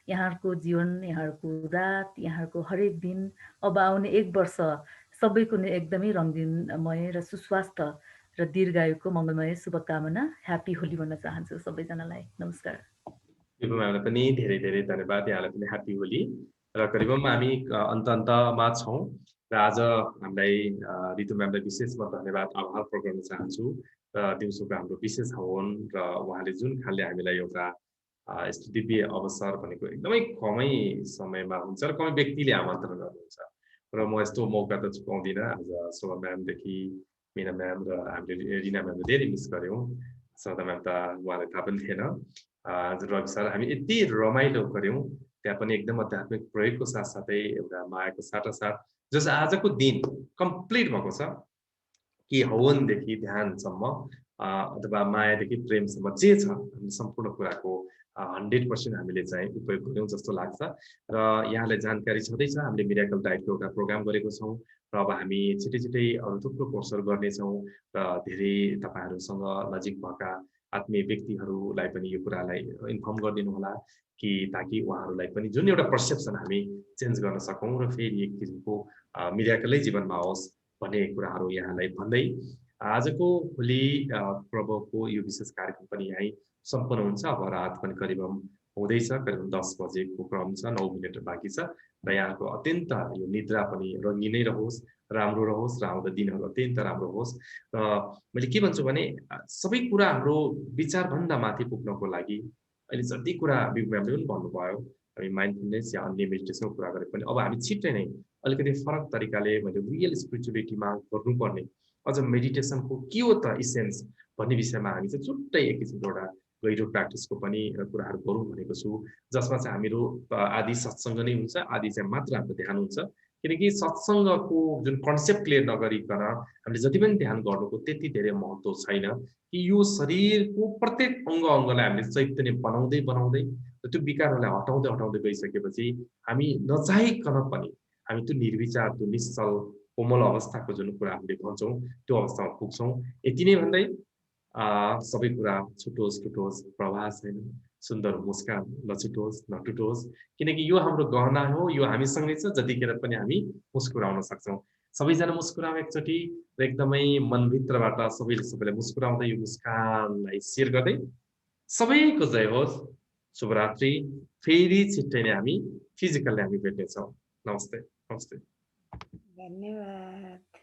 यहाँहरूको जीवन यहाँहरूको रात यहाँहरूको हरेक दिन अब आउने 1 वर्ष सबैको नै एकदमै रङ्गिनमय र सुस्वास्थ्य र दीर्घायुको मङ्गलमय शुभकामना ह्याप्पी होली भन्न चाहन्छु सबैजनालाई नमस्कार बिबु म्यामलाई पनि धेरै धेरै धन्यवाद यहाँलाई पनि ह्याप्पी होली र करिबम हामी अन्तमा छौँ र आज हामीलाई ऋतु म्यामलाई विशेष म धन्यवाद आभार प्रकट गर्न चाहन्छु र दिउँसोको हाम्रो विशेष हवन र उहाँले जुन खालले हामीलाई एउटा यस्तो दिव्य अवसर भनेको एकदमै कमै समयमा हुन्छ र कमै व्यक्तिले आमन्त्रण गर्नुहुन्छ र म यस्तो मौका त चुकाउँदिनँ आज शोभा म्यामदेखि मिना म्याम र हामीले रिना म्यामले धेरै मिस गऱ्यौँ सदा म्याम त उहाँलाई थाहा पनि थिएन रवि सर हामी यति रमाइलो गऱ्यौँ त्यहाँ पनि एकदम आध्यात्मिक प्रयोगको साथसाथै एउटा मायाको साटासाट जस आजको दिन कम्प्लिट भएको छ कि हवनदेखि ध्यानसम्म अथवा मायादेखि प्रेमसम्म जे छ हामी सम्पूर्ण कुराको 100% हामीले चाहिँ उपयोग गर्यौँ जस्तो लाग्छ र यहाँलाई जानकारी छँदैछ हामीले मिराकल डाइटको एउटा प्रोग्राम गरेको छौँ र अब हामी छिटै छिटै अरू थुप्रो कोर्सहरू गर्नेछौँ र धेरै तपाईँहरूसँग नजिक भएका आत्मीय व्यक्तिहरूलाई पनि यो कुरालाई इन्फर्म गरिदिनु होला कि ताकि उहाँहरूलाई पनि जुन एउटा पर्सेप्सन हामी चेन्ज गर्न सकौँ र फेरि एक किसिमको मिराकलै जीवनमा आओस् भन्ने कुराहरू यहाँलाई भन्दै आजको होली पर्वको यो विशेष कार्यक्रम पनि यहीँ सम्पन्न हुन्छ। अब रात पनि करिब हुँदैछ, करिब 10 बजेको क्रम छ, 9 मिनट बाँकी छ र यहाँको अत्यन्त यो निद्रा पनि रङ्गिनै रहोस्, राम्रो रहोस् र आउँदो दिनहरू अत्यन्त राम्रो होस्। र मैले के भन्छु भने सबै कुरा हाम्रो विचारभन्दा माथि पुग्नको लागि अहिले जति कुरा बिबुम्यामले पनि भन्नुभयो, हामी माइन्डफुलनेस या अन्य मेडिटेसनको कुरा गरे पनि अब हामी छिट्टै नै अलिकति फरक तरिकाले मैले रियल स्पिरिचुअलिटीमा गर्नुपर्ने अझ मेडिटेसनको के हो त इसेन्स भन्ने विषयमा हामी चाहिँ छुट्टै एक किसिमको एउटा गहिरो प्र्याक्टिसको पनि कुराहरू गरौँ भनेको छु, जसमा चाहिँ हामीहरू आदि सत्सङ्ग नै हुन्छ, आदि चाहिँ मात्र हाम्रो ध्यान हुन्छ। किनकि सत्सङ्गको जुन कन्सेप्ट क्लियर नगरिकन हामीले जति पनि ध्यान गर्नुको त्यति धेरै महत्त्व छैन कि यो शरीरको प्रत्येक अङ्गलाई हामीले चैतन्य बनाउँदै बनाउँदै त्यो विकारहरूलाई हटाउँदै हटाउँदै गइसकेपछि हामी नचाहिकन पनि हामी त्यो निर्विचार, त्यो निश्चल कोमल अवस्थाको जुन कुरा हामीले भन्छौँ त्यो अवस्थामा पुग्छौँ। यति नै भन्दै सबै कुरा छुटोस् टुटोस् प्रवाह छैन, सुन्दर मुस्कान नछुटोस् नटुटोस्, किनकि यो हाम्रो गहना हो, यो हामीसँगै छ, जतिखेर पनि हामी मुस्कुराउन सक्छौँ। सबैजना मुस्कुराउँ एकचोटि र एकदमै मनभित्रबाट सबैले मुस्कुराउँदै यो मुस्कानलाई शेयर गर्दै सबैको जय होस्। शुभरात्रि। फेरि छिट्टै नै हामी फिजिकल्ली हामी भेट्नेछौँ। नमस्ते नमस्ते। धन्यवाद।